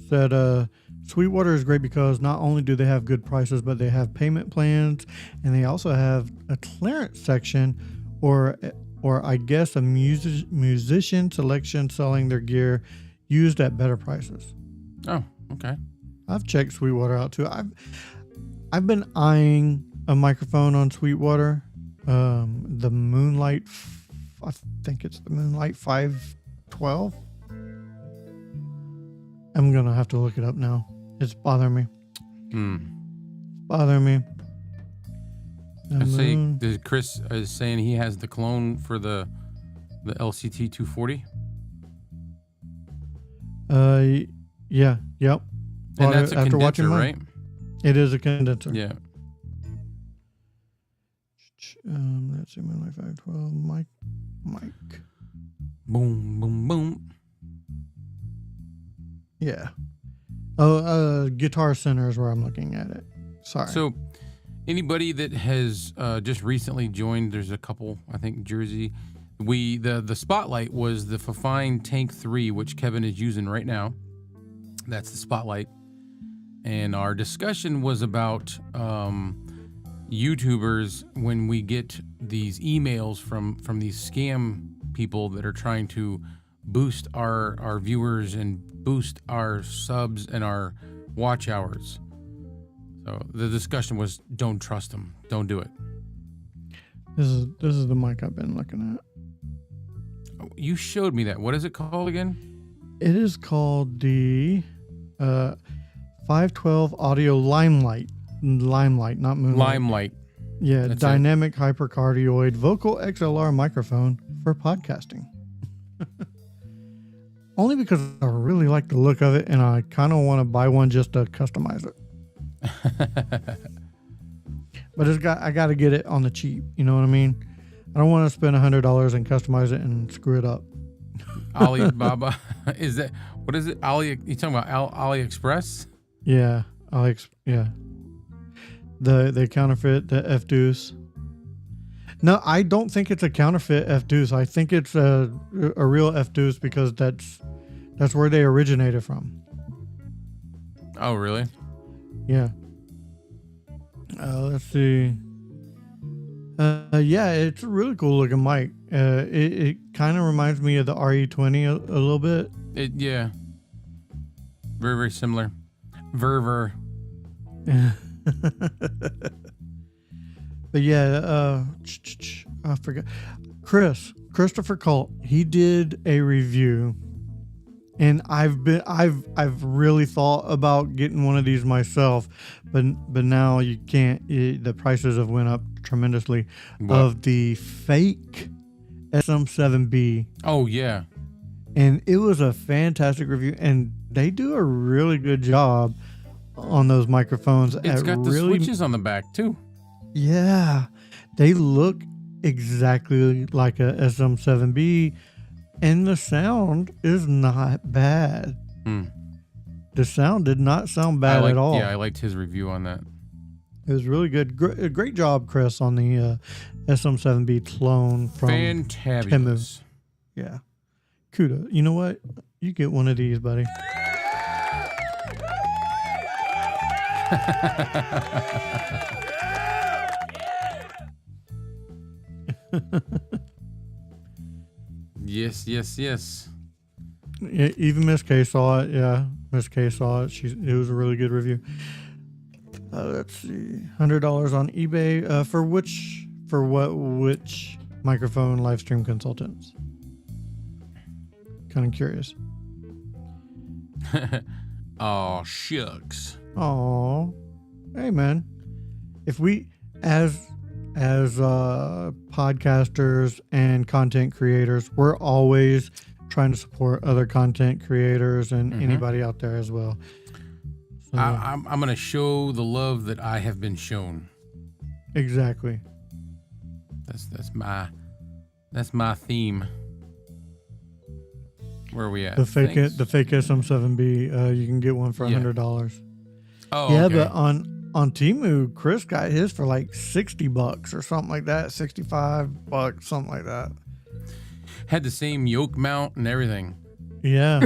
Speaker 3: said Sweetwater is great because not only do they have good prices, but they have payment plans, and they also have a clearance section, or I guess a musician selection selling their gear used at better prices.
Speaker 2: Oh, okay.
Speaker 3: I've checked Sweetwater out too. I've been eyeing a microphone on Sweetwater. The Moonlight, I think it's the Moonlight 512. I'm gonna have to look it up now. It's bothering me. Bothering me.
Speaker 2: I see. Chris is saying he has the clone for the LCT 240.
Speaker 3: Yeah, yep.
Speaker 2: And that's a
Speaker 3: after
Speaker 2: condenser,
Speaker 3: watching mine.
Speaker 2: right?
Speaker 3: It is a condenser.
Speaker 2: Yeah.
Speaker 3: Let's see, Moonlight 512 mic.
Speaker 2: Boom, boom, boom.
Speaker 3: Yeah. Guitar Center is where I'm looking at it. Sorry.
Speaker 2: So, anybody that has just recently joined, there's a couple, I think, Jersey. The spotlight was the Fifine Tank 3, which Kevin is using right now. That's the spotlight. And our discussion was about YouTubers when we get these emails from these scam people that are trying to boost our viewers and boost our subs and our watch hours. So the discussion was, don't trust them. Don't do it.
Speaker 3: This is the mic I've been looking at.
Speaker 2: Oh, you showed me that. What is it called again?
Speaker 3: It is called the 512 Audio Limelight, not Moonlight.
Speaker 2: Limelight.
Speaker 3: Yeah,
Speaker 2: That's
Speaker 3: dynamic hypercardioid vocal XLR microphone for podcasting. Only because I really like the look of it, and I kind of want to buy one just to customize it. But I got to get it on the cheap. You know what I mean? I don't want to spend $100 and customize it and screw it up.
Speaker 2: Alibaba. What is it? You talking about AliExpress?
Speaker 3: Yeah, yeah. The counterfeit, the F-Deuce. No, I don't think it's a counterfeit F-Deuce. I think it's a real F-Deuce because that's where they originated from.
Speaker 2: Oh, really?
Speaker 3: Yeah. Let's see. Yeah, it's a really cool looking mic. It kind of reminds me of the RE20 a little bit.
Speaker 2: Yeah. Very, very similar. Ver.
Speaker 3: But yeah, I forgot. Christopher Colt, he did a review, and I've really thought about getting one of these myself, but now you can't. The prices have went up tremendously.
Speaker 2: What?
Speaker 3: Of the fake SM7B.
Speaker 2: Oh, yeah.
Speaker 3: And it was a fantastic review, and they do a really good job on those microphones.
Speaker 2: It's got the switches on the back, too.
Speaker 3: Yeah, they look exactly like a SM7B, and the sound is not bad. The sound did not sound bad at all.
Speaker 2: Yeah, I liked his review on that.
Speaker 3: It was really good. Great job, Chris, on the SM7B clone from
Speaker 2: Fantabulous.
Speaker 3: Temu. Yeah. Kudos. You know what? You get one of these, buddy.
Speaker 2: Yes.
Speaker 3: Yeah, even Miss K saw it. Yeah, Miss K saw it. It was a really good review. Let's see, $100 on eBay for which microphone live stream consultants? Kind of curious.
Speaker 2: Oh, shucks.
Speaker 3: Oh, hey man, if we as podcasters and content creators, we're always trying to support other content creators and anybody out there as well. So,
Speaker 2: I'm going to show the love that I have been shown.
Speaker 3: Exactly.
Speaker 2: That's my theme. Where are we at?
Speaker 3: The fake SM7B, you can get one for $100.
Speaker 2: Oh,
Speaker 3: yeah,
Speaker 2: okay.
Speaker 3: but on Temu, Chris got his for like $60 or something like that, $65, something like that.
Speaker 2: Had the same yoke mount and everything.
Speaker 3: Yeah.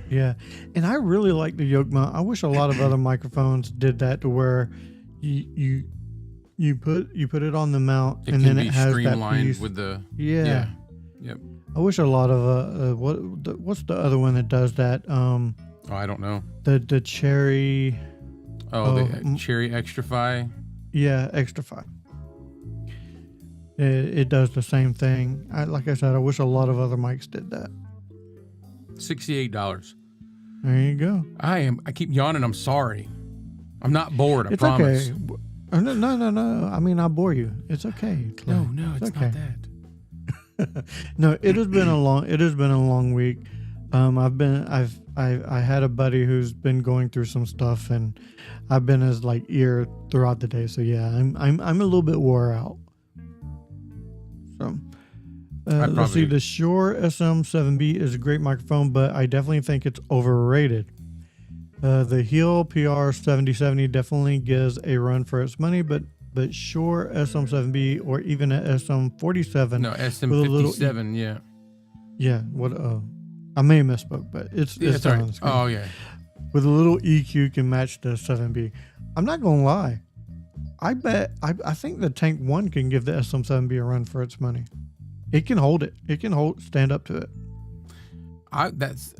Speaker 3: Yeah. And I really like the yoke mount. I wish a lot of other microphones did that to where you put it on the mount and then it has that piece
Speaker 2: with the
Speaker 3: Yep. I wish a lot of what's the other one that does that?
Speaker 2: I don't know.
Speaker 3: The cherry.
Speaker 2: The cherry Extrafy.
Speaker 3: Yeah, Extrafy. It does the same thing. Like I said, I wish a lot of other mics did that.
Speaker 2: $68.
Speaker 3: There you go.
Speaker 2: I keep yawning. I'm sorry. I'm not bored. I
Speaker 3: It's
Speaker 2: promise.
Speaker 3: okay. No. I mean, I bore you. It's okay. Clay.
Speaker 2: No, it's
Speaker 3: okay.
Speaker 2: not that.
Speaker 3: No, it has been a long week. I had a buddy who's been going through some stuff, and I've been his ear throughout the day. So yeah, I'm a little bit wore out. So let's see. The Shure SM7B is a great microphone, but I definitely think it's overrated. The Heel PR7070 definitely gives a run for its money, but Shure SM7B or even a SM47.
Speaker 2: No, SM57. Yeah.
Speaker 3: Yeah. What? I may have misspoke, but it's
Speaker 2: sorry.
Speaker 3: on the screen.
Speaker 2: Oh yeah.
Speaker 3: With a little EQ can match the 7B. I'm not gonna lie. I think the Tank 1 can give the SM7B a run for its money. It can hold it. It can stand up to it.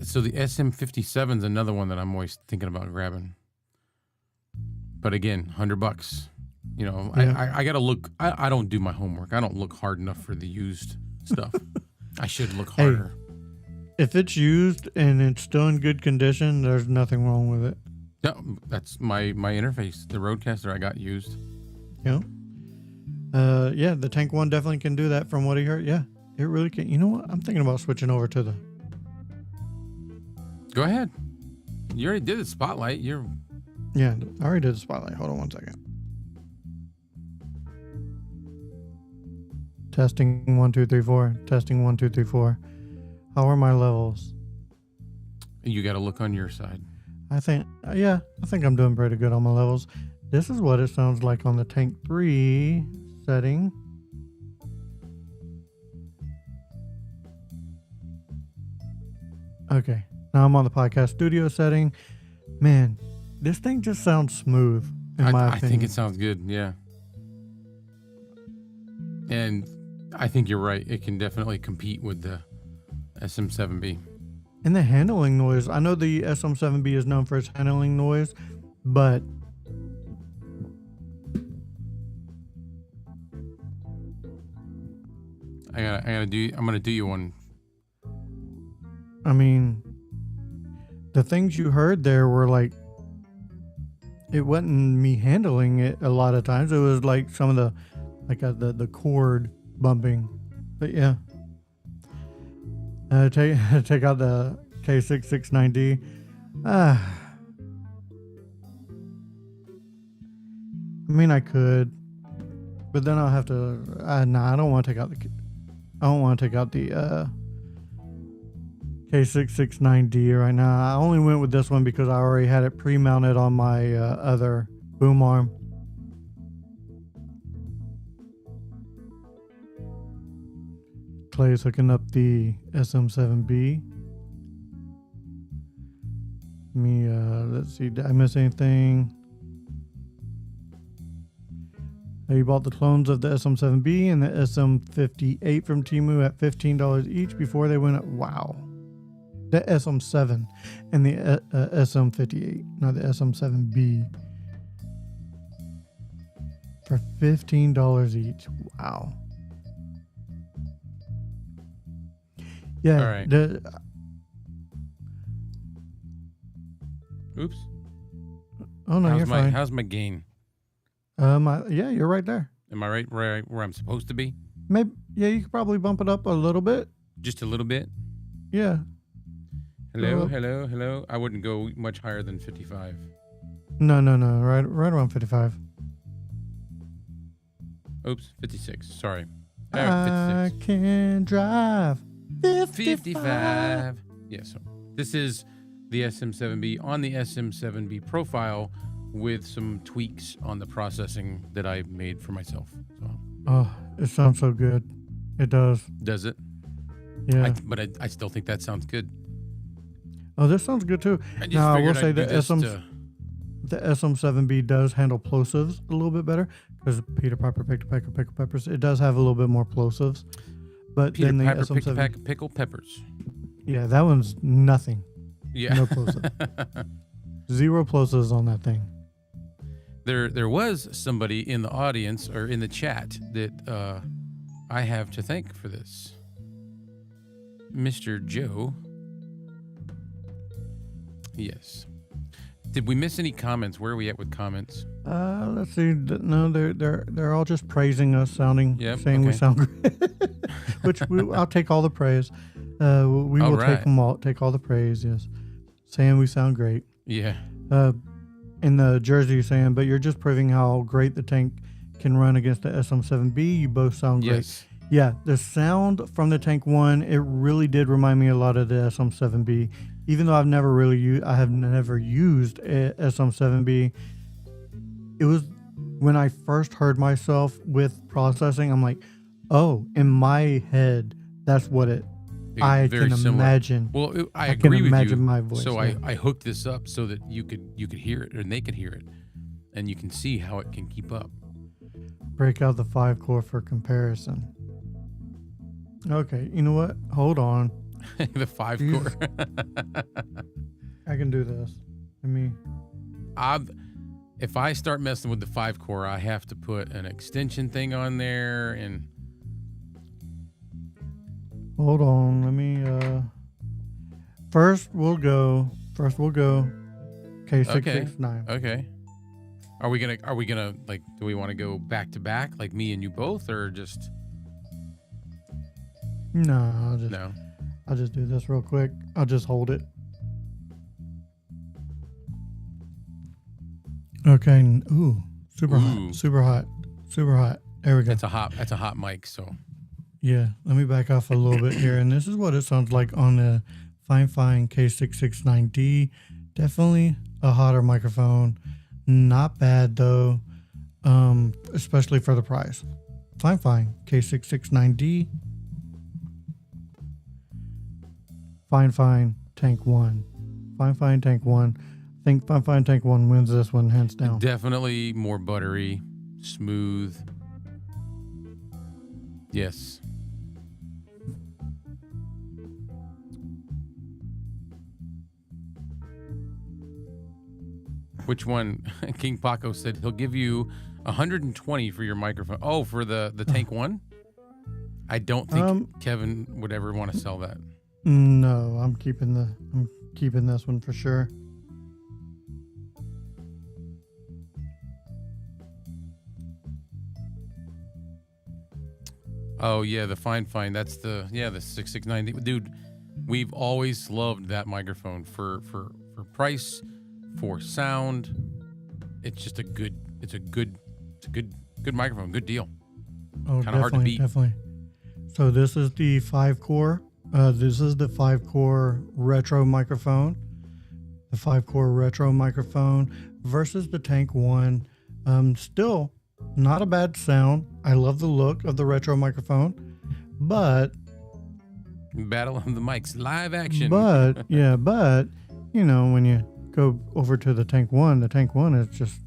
Speaker 2: So the SM57 is another one that I'm always thinking about grabbing. But again, $100. You know, yeah. I gotta look. I don't do my homework. I don't look hard enough for the used stuff. I should look harder.
Speaker 3: Hey, if it's used and it's still in good condition, there's nothing wrong with it.
Speaker 2: No, that's my interface. The Rodecaster I got used.
Speaker 3: Yeah. Yeah, the Tank 1 definitely can do that from what I heard. Yeah, it really can. You know what? I'm thinking about switching over to the...
Speaker 2: Go ahead. You already did the Spotlight.
Speaker 3: Yeah, I already did the Spotlight. Hold on one second. Testing 1 2 3 4. Testing 1 2 3 4. How are my levels?
Speaker 2: You got to look on your side.
Speaker 3: I think I'm doing pretty good on my levels. This is what it sounds like on the Tank 3 setting. Okay. Now I'm on the podcast studio setting. Man, this thing just sounds smooth, in my opinion.
Speaker 2: I think it sounds good, yeah. And I think you're right. It can definitely compete with the SM7B.
Speaker 3: And the handling noise. I know the SM7B is known for its handling noise, but
Speaker 2: I'm gonna do you one.
Speaker 3: I mean, the things you heard there were like, it wasn't me handling it a lot of times. It was like some of the, like the chord bumping. But yeah. Take out the K669D. I mean, I could, but then I'll have to. Nah, I don't want to take out the. I don't want to take out the K669D right now. I only went with this one because I already had it pre-mounted on my other boom arm. Clay's hooking up the SM7B. Let's see, did I miss anything? You bought the clones of the SM7B and the SM58 from Temu at $15 each before they went up. Wow. The SM7 and the SM58, not the SM7B. For $15 each. Wow. Yeah.
Speaker 2: All right. Oops.
Speaker 3: Oh no, you're fine.
Speaker 2: How's my gain?
Speaker 3: Yeah, you're right there.
Speaker 2: Am I right where I'm supposed to be?
Speaker 3: Maybe. Yeah, you could probably bump it up a little bit.
Speaker 2: Just a little bit.
Speaker 3: Yeah.
Speaker 2: Hello. I wouldn't go much higher than 55.
Speaker 3: No. Right around 55.
Speaker 2: Oops, 56. Sorry.
Speaker 3: I
Speaker 2: 56.
Speaker 3: can drive
Speaker 2: 55. Yeah, so this is the SM7B on the SM7B profile with some tweaks on the processing that I made for myself. So.
Speaker 3: Oh, it sounds so good. It does.
Speaker 2: Does it?
Speaker 3: Yeah.
Speaker 2: But I still think that sounds good.
Speaker 3: Oh, this sounds good too. Now, I will say the SM7B does handle plosives a little bit better because Peter Piper picked a peck of pickled peppers. It does have a little bit more plosives. But
Speaker 2: Peter
Speaker 3: then the
Speaker 2: Piper
Speaker 3: SM7B
Speaker 2: picked a pack of pickled peppers.
Speaker 3: Yeah, that one's nothing.
Speaker 2: Yeah.
Speaker 3: No plosive. 0 plosives on that thing.
Speaker 2: There was somebody in the audience or in the chat that I have to thank for this. Mr. Joe. Yes. Did we miss any comments? Where are we at with comments?
Speaker 3: Let's see. No, they're all just praising us, saying we sound great. Which I'll take all the praise. We will take all the praise. Yes, saying we sound great.
Speaker 2: Yeah.
Speaker 3: In the Jersey, saying, but you're just proving how great the tank can run against the SM7B. You both sound great.
Speaker 2: Yes.
Speaker 3: Yeah, the sound from the Tank 1, it really did remind me a lot of the SM7B. Even though I have never used a SM7B. It was when I first heard myself with processing, I'm like, oh, in my head, that's what I can imagine.
Speaker 2: Well, I agree with you.
Speaker 3: My voice.
Speaker 2: So I hooked this up so that you could hear it, and they could hear it, and you can see how it can keep up.
Speaker 3: Break out the 5-core for comparison. Okay, you know what? Hold on.
Speaker 2: The 5-core.
Speaker 3: I can do this.
Speaker 2: If I start messing with the 5-core, I have to put an extension thing on there and.
Speaker 3: Hold on. Let me. First we'll go. K669.
Speaker 2: Okay. Are we gonna like? Do we want to go back to back, like me and you both, or just?
Speaker 3: No, I'll just do this real quick. I'll just hold it. Okay. Ooh, super hot. There we go.
Speaker 2: That's a hot mic. So.
Speaker 3: Yeah. Let me back off a little bit here, and this is what it sounds like on the Fifine K669D. Definitely a hotter microphone. Not bad though, especially for the price. Fifine K669D. Fine. Tank 1. Fifine Tank 1. I think Fifine Tank 1 wins this one hands down.
Speaker 2: Definitely more buttery, smooth. Yes. Which one? King Paco said he'll give you 120 for your microphone. Oh, for the Tank 1? I don't think Kevin would ever want to sell that.
Speaker 3: No, I'm keeping this one for sure.
Speaker 2: Oh yeah, the Fifine. That's the 6690. Dude, we've always loved that microphone for price, for sound. It's just a good microphone, good deal.
Speaker 3: Oh,
Speaker 2: kind of hard to beat.
Speaker 3: Definitely. So this is the 5-core. This is the 5-core retro microphone. The 5-core retro microphone versus the Tank 1. Still not a bad sound. I love the look of the retro microphone, but
Speaker 2: Battle of the Mics, live action.
Speaker 3: But you know, when you go over to the Tank 1 is just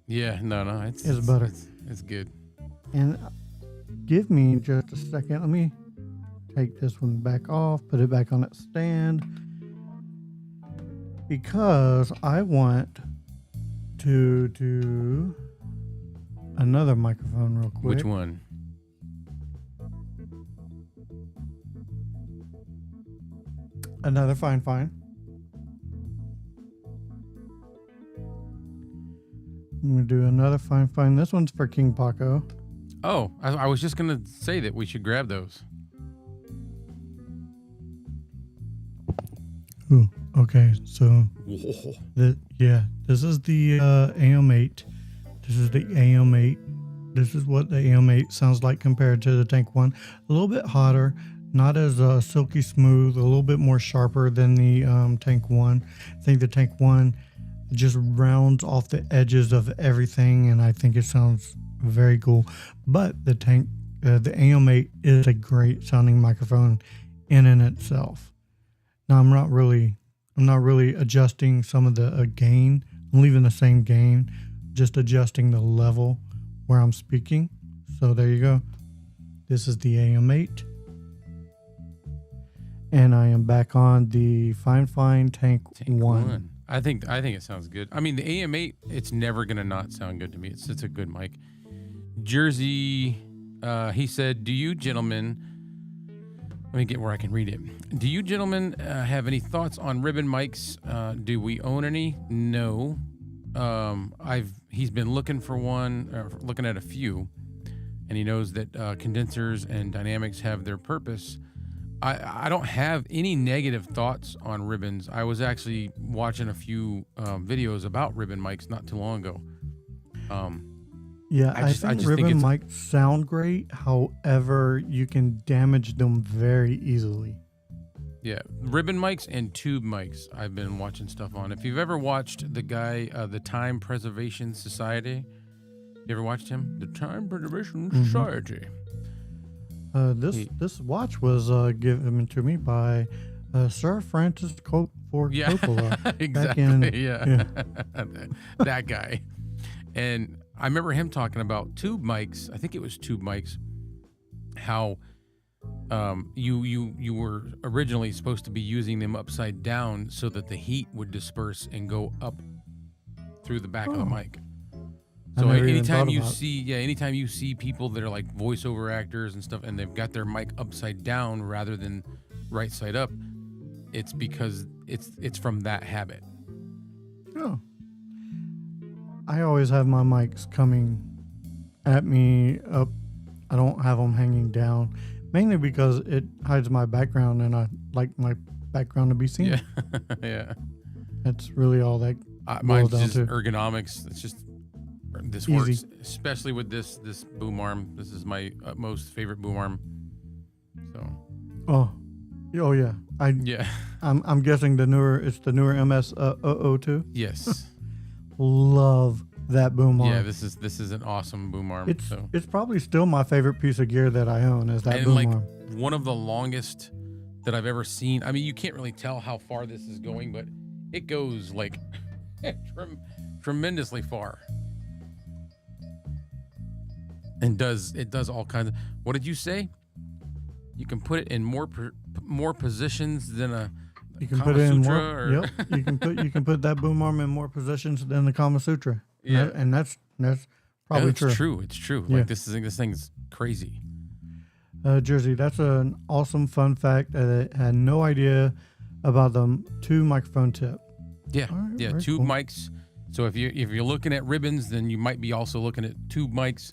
Speaker 2: it's
Speaker 3: better.
Speaker 2: It's good.
Speaker 3: And give me just a second. Let me take this one back off, put it back on its stand, because I want to do another microphone real quick.
Speaker 2: Which one?
Speaker 3: Another Fifine. I'm going to do another Fifine. This one's for King Paco.
Speaker 2: Oh, I was just going to say that we should grab those.
Speaker 3: Ooh, okay. So, this is the AM8. This is the AM8. This is what the AM8 sounds like compared to the Tank 1. A little bit hotter, not as silky smooth, a little bit more sharper than the Tank 1. I think the Tank 1 just rounds off the edges of everything, and I think it sounds very cool. But the AM8 is a great sounding microphone in and itself. Now I'm not really adjusting some of the gain. I'm leaving the same gain, just adjusting the level where I'm speaking. So there you go. This is the AM8. And I am back on the Fifine Tank 1.
Speaker 2: I think it sounds good. I mean, the AM8, it's never gonna not sound good to me. It's a good mic. Jersey, he said, "Do you gentlemen?" Let me get where I can read it. "Do you gentlemen have any thoughts on ribbon mics? Do we own any? No. He's been looking for one, looking at a few, and he knows that condensers and dynamics have their purpose. I don't have any negative thoughts on ribbons. I was actually watching a few videos about ribbon mics not too long ago.
Speaker 3: I think ribbon mics sound great. However, you can damage them very easily.
Speaker 2: Yeah, ribbon mics and tube mics I've been watching stuff on. If you've ever watched the guy, the Time Preservation Society, you ever watched him? The Time Preservation Society.
Speaker 3: This watch was given to me by Sir Francis Coppola.
Speaker 2: Exactly. That guy. And I remember him talking about tube mics. I think it was tube mics. How you were originally supposed to be using them upside down so that the heat would disperse and go up through the back of the mic. So anytime you see people that are like voiceover actors and stuff, and they've got their mic upside down rather than right side up, it's because it's from that habit.
Speaker 3: Oh. I always have my mics coming at me up. I don't have them hanging down, mainly because it hides my background, and I like my background to be seen.
Speaker 2: Yeah, yeah.
Speaker 3: That's really all that
Speaker 2: mine's
Speaker 3: boils down
Speaker 2: just
Speaker 3: to.
Speaker 2: Ergonomics. It's just this
Speaker 3: Easy.
Speaker 2: works, especially with this boom arm. This is my most favorite boom arm. So.
Speaker 3: Oh yeah. I'm guessing it's the newer MS 002.
Speaker 2: Yes.
Speaker 3: Love that boom arm.
Speaker 2: Yeah, this is an awesome boom arm.
Speaker 3: It's probably still my favorite piece of gear that I own is that
Speaker 2: and
Speaker 3: boom
Speaker 2: like
Speaker 3: arm.
Speaker 2: one of the longest that I've ever seen. I mean, you can't really tell how far this is going, but it goes like tremendously far. And it does all kinds of, what did you say? You can put it in more positions than a
Speaker 3: You can
Speaker 2: Kama
Speaker 3: put it in
Speaker 2: Sutra
Speaker 3: more.
Speaker 2: or-
Speaker 3: Yep. You can put that boom arm in more positions than the Kama Sutra.
Speaker 2: Yeah.
Speaker 3: And that's probably
Speaker 2: it's
Speaker 3: true.
Speaker 2: true. It's true.
Speaker 3: Yeah.
Speaker 2: Like this thing's crazy.
Speaker 3: Jersey, that's an awesome fun fact that I had no idea about the 2 microphone tip.
Speaker 2: Yeah.
Speaker 3: All right,
Speaker 2: Yeah.
Speaker 3: very
Speaker 2: 2
Speaker 3: cool.
Speaker 2: mics. So if you're looking at ribbons, then you might be also looking at 2 mics.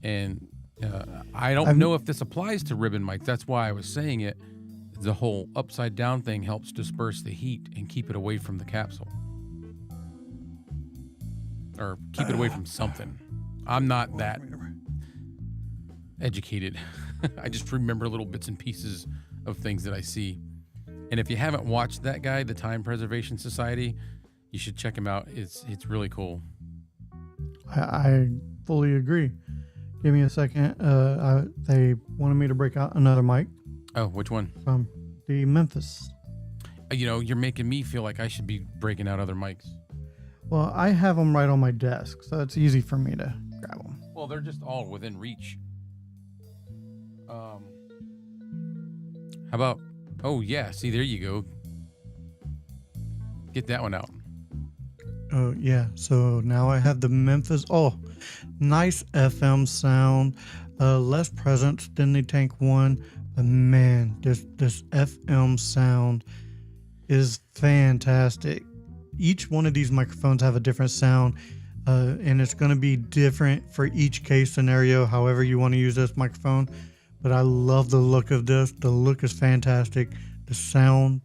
Speaker 2: And I don't know if this applies to ribbon mics. That's why I was saying it. The whole upside down thing helps disperse the heat and keep it away from the capsule. Or keep it away from something. I'm not that educated. I just remember little bits and pieces of things that I see. And if you haven't watched that guy, the Time Preservation Society, you should check him out. It's really cool.
Speaker 3: I fully agree. Give me a second. They wanted me to break out another mic
Speaker 2: Oh, which one?
Speaker 3: from the Memphis.
Speaker 2: You're making me feel like I should be breaking out other mics.
Speaker 3: Well, I have them right on my desk, so it's easy for me to grab them.
Speaker 2: Well, they're just all within reach. How about? Oh yeah, see, there you go. Get that one out.
Speaker 3: Oh, yeah. So now I have the Memphis. Oh, nice FM sound. Less presence than the Tank 1. But man, this FM sound is fantastic. Each one of these microphones have a different sound. And it's going to be different for each case scenario, however you want to use this microphone. But I love the look of this. The look is fantastic. The sound,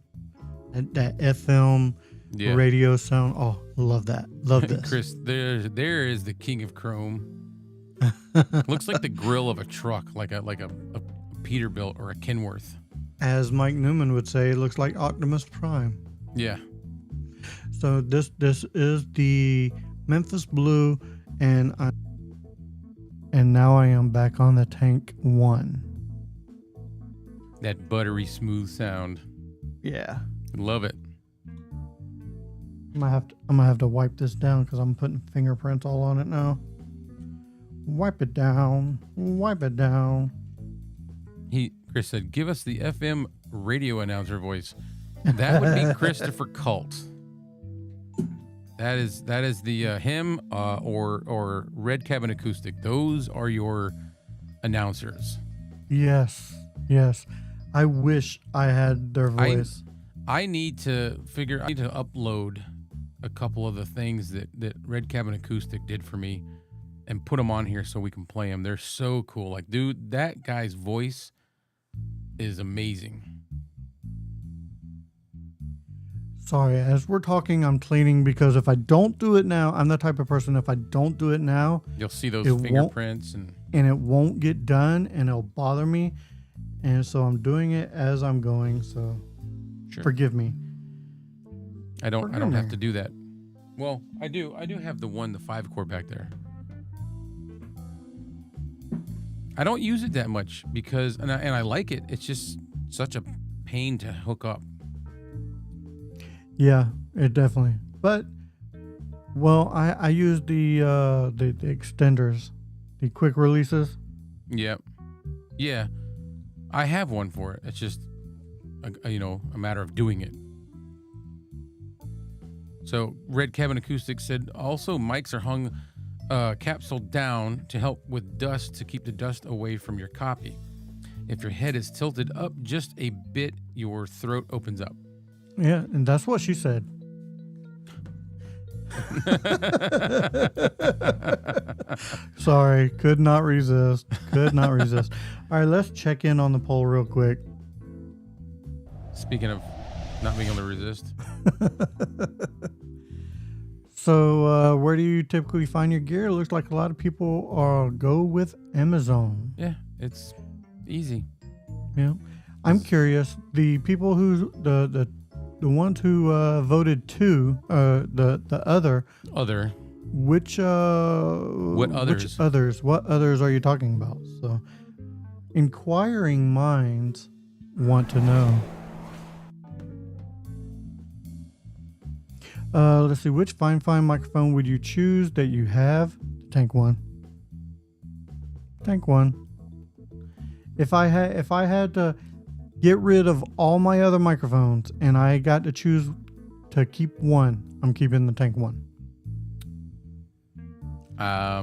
Speaker 3: that FM radio sound. Oh, love that. Love this.
Speaker 2: Chris, there is the king of chrome. Looks like the grill of a truck, like a Peterbilt or a Kenworth.
Speaker 3: As Mike Newman would say, it looks like Optimus Prime.
Speaker 2: Yeah.
Speaker 3: So this is the Memphis Blue, and now I am back on the Tank 1.
Speaker 2: That buttery smooth sound.
Speaker 3: Yeah.
Speaker 2: Love it.
Speaker 3: I'm gonna have to wipe this down because I'm putting fingerprints all on it now. Wipe it down. Wipe it down.
Speaker 2: Chris said, give us the FM radio announcer voice. That would be Christopher Colt. That is the him or Red Cabin Acoustic. Those are your announcers.
Speaker 3: Yes. I wish I had their voice.
Speaker 2: I need to upload a couple of the things that Red Cabin Acoustic did for me and put them on here so we can play them. They're so cool. Like, dude, that guy's voice is amazing.
Speaker 3: Sorry, as we're talking, I'm cleaning because if I don't do it now, I'm the type of person, if I don't do it now,
Speaker 2: You'll see those
Speaker 3: It
Speaker 2: fingerprints and
Speaker 3: it won't get done and it'll bother me. And so I'm doing it as I'm going. So
Speaker 2: sure.
Speaker 3: forgive me.
Speaker 2: I don't
Speaker 3: Forgive me.
Speaker 2: have to do that. Well, I do have the 5 chord back there. I don't use it that much because and I like it. It's just such a pain to hook up.
Speaker 3: Yeah, it definitely. But well, I use the extenders, the quick releases.
Speaker 2: Yep. Yeah. I have one for it. It's just a matter of doing it. So Red Cabin Acoustics said also mics are hung capsule down to help with dust, to keep the dust away from your copy. If your head is tilted up just a bit, your throat opens up.
Speaker 3: Yeah, and that's what she said. Sorry, could not resist. All right, let's check in on the poll real quick.
Speaker 2: Speaking of not being able to resist.
Speaker 3: So, where do you typically find your gear? It looks like a lot of people go with Amazon.
Speaker 2: Yeah, it's easy.
Speaker 3: Yeah, I'm curious. The people who the ones who voted the other. Which
Speaker 2: What others?
Speaker 3: Which others? What others are you talking about? So, inquiring minds want to know. Let's see. Which Fifine microphone would you choose that you have? Tank One. Tank One. If I had to get rid of all my other microphones and I got to choose to keep one, I'm keeping the Tank One.
Speaker 2: I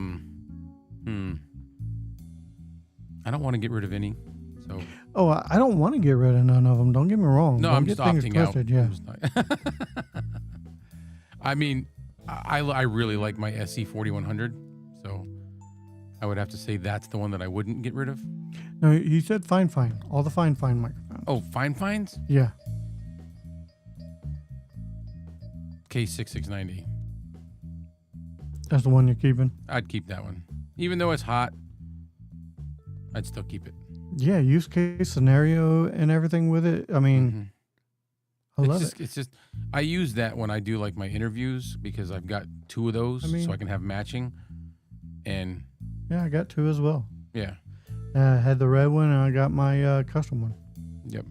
Speaker 2: don't want to get rid of any. So.
Speaker 3: Oh, I don't want to get rid of none of them. Don't get me wrong.
Speaker 2: No,
Speaker 3: Don't
Speaker 2: I'm
Speaker 3: get
Speaker 2: just opting out.
Speaker 3: Yeah.
Speaker 2: I mean, I really like my SE 4100, so I would have to say that's the one that I wouldn't get rid of.
Speaker 3: No, you said Fifine. All the Fifine microphones.
Speaker 2: Oh, Fifines?
Speaker 3: Yeah.
Speaker 2: K6690.
Speaker 3: That's the one you're keeping?
Speaker 2: I'd keep that one. Even though it's hot, I'd still keep it.
Speaker 3: Yeah, use case scenario and everything with it. I mean, I love it.
Speaker 2: It's just, I use that when I do like my interviews because I've got two of those so I can have matching. And
Speaker 3: yeah, I got two as well.
Speaker 2: Yeah.
Speaker 3: I had the red one and I got my custom one.
Speaker 2: Yep.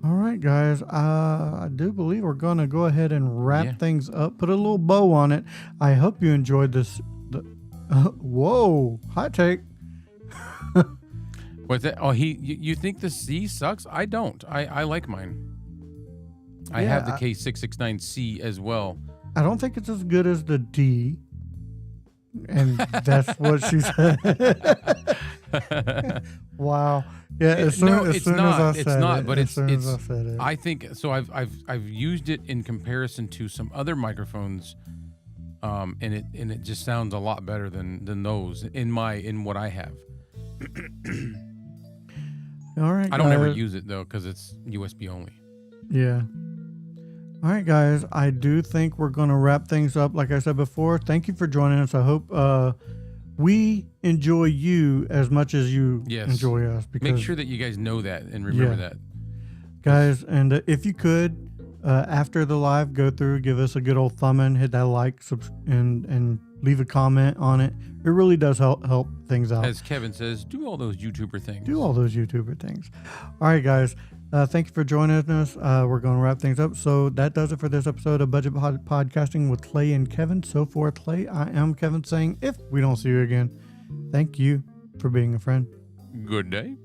Speaker 3: All right, guys. I do believe we're going to go ahead and wrap things up. Put a little bow on it. I hope you enjoyed this. Whoa, hot take.
Speaker 2: What's that? Oh, you think the C sucks? I don't. I like mine. I have the K669C as well.
Speaker 3: I don't think it's as good as the D. And that's what she said. Wow. Yeah, as soon as I said it.
Speaker 2: I think so. I've used it in comparison to some other microphones, and it just sounds a lot better than those in what I have.
Speaker 3: All right.
Speaker 2: I don't ever use it though because it's USB only.
Speaker 3: Yeah. All right, guys. I do think we're going to wrap things up. Like I said before, thank you for joining us. I hope we enjoy you as much as you enjoy us. Because,
Speaker 2: make sure that you guys know that and remember that.
Speaker 3: Guys, and if you could, after the live, go through, give us a good old thumb in, hit that like, and leave a comment on it. It really does help things out.
Speaker 2: As Kevin says, do all those YouTuber things.
Speaker 3: Do all those YouTuber things. All right, guys. Thank you for joining us. We're going to wrap things up. So that does it for this episode of Budget Podcasting with Clay and Kevin. So for Clay, I am Kevin saying, if we don't see you again, thank you for being a friend.
Speaker 2: Good day.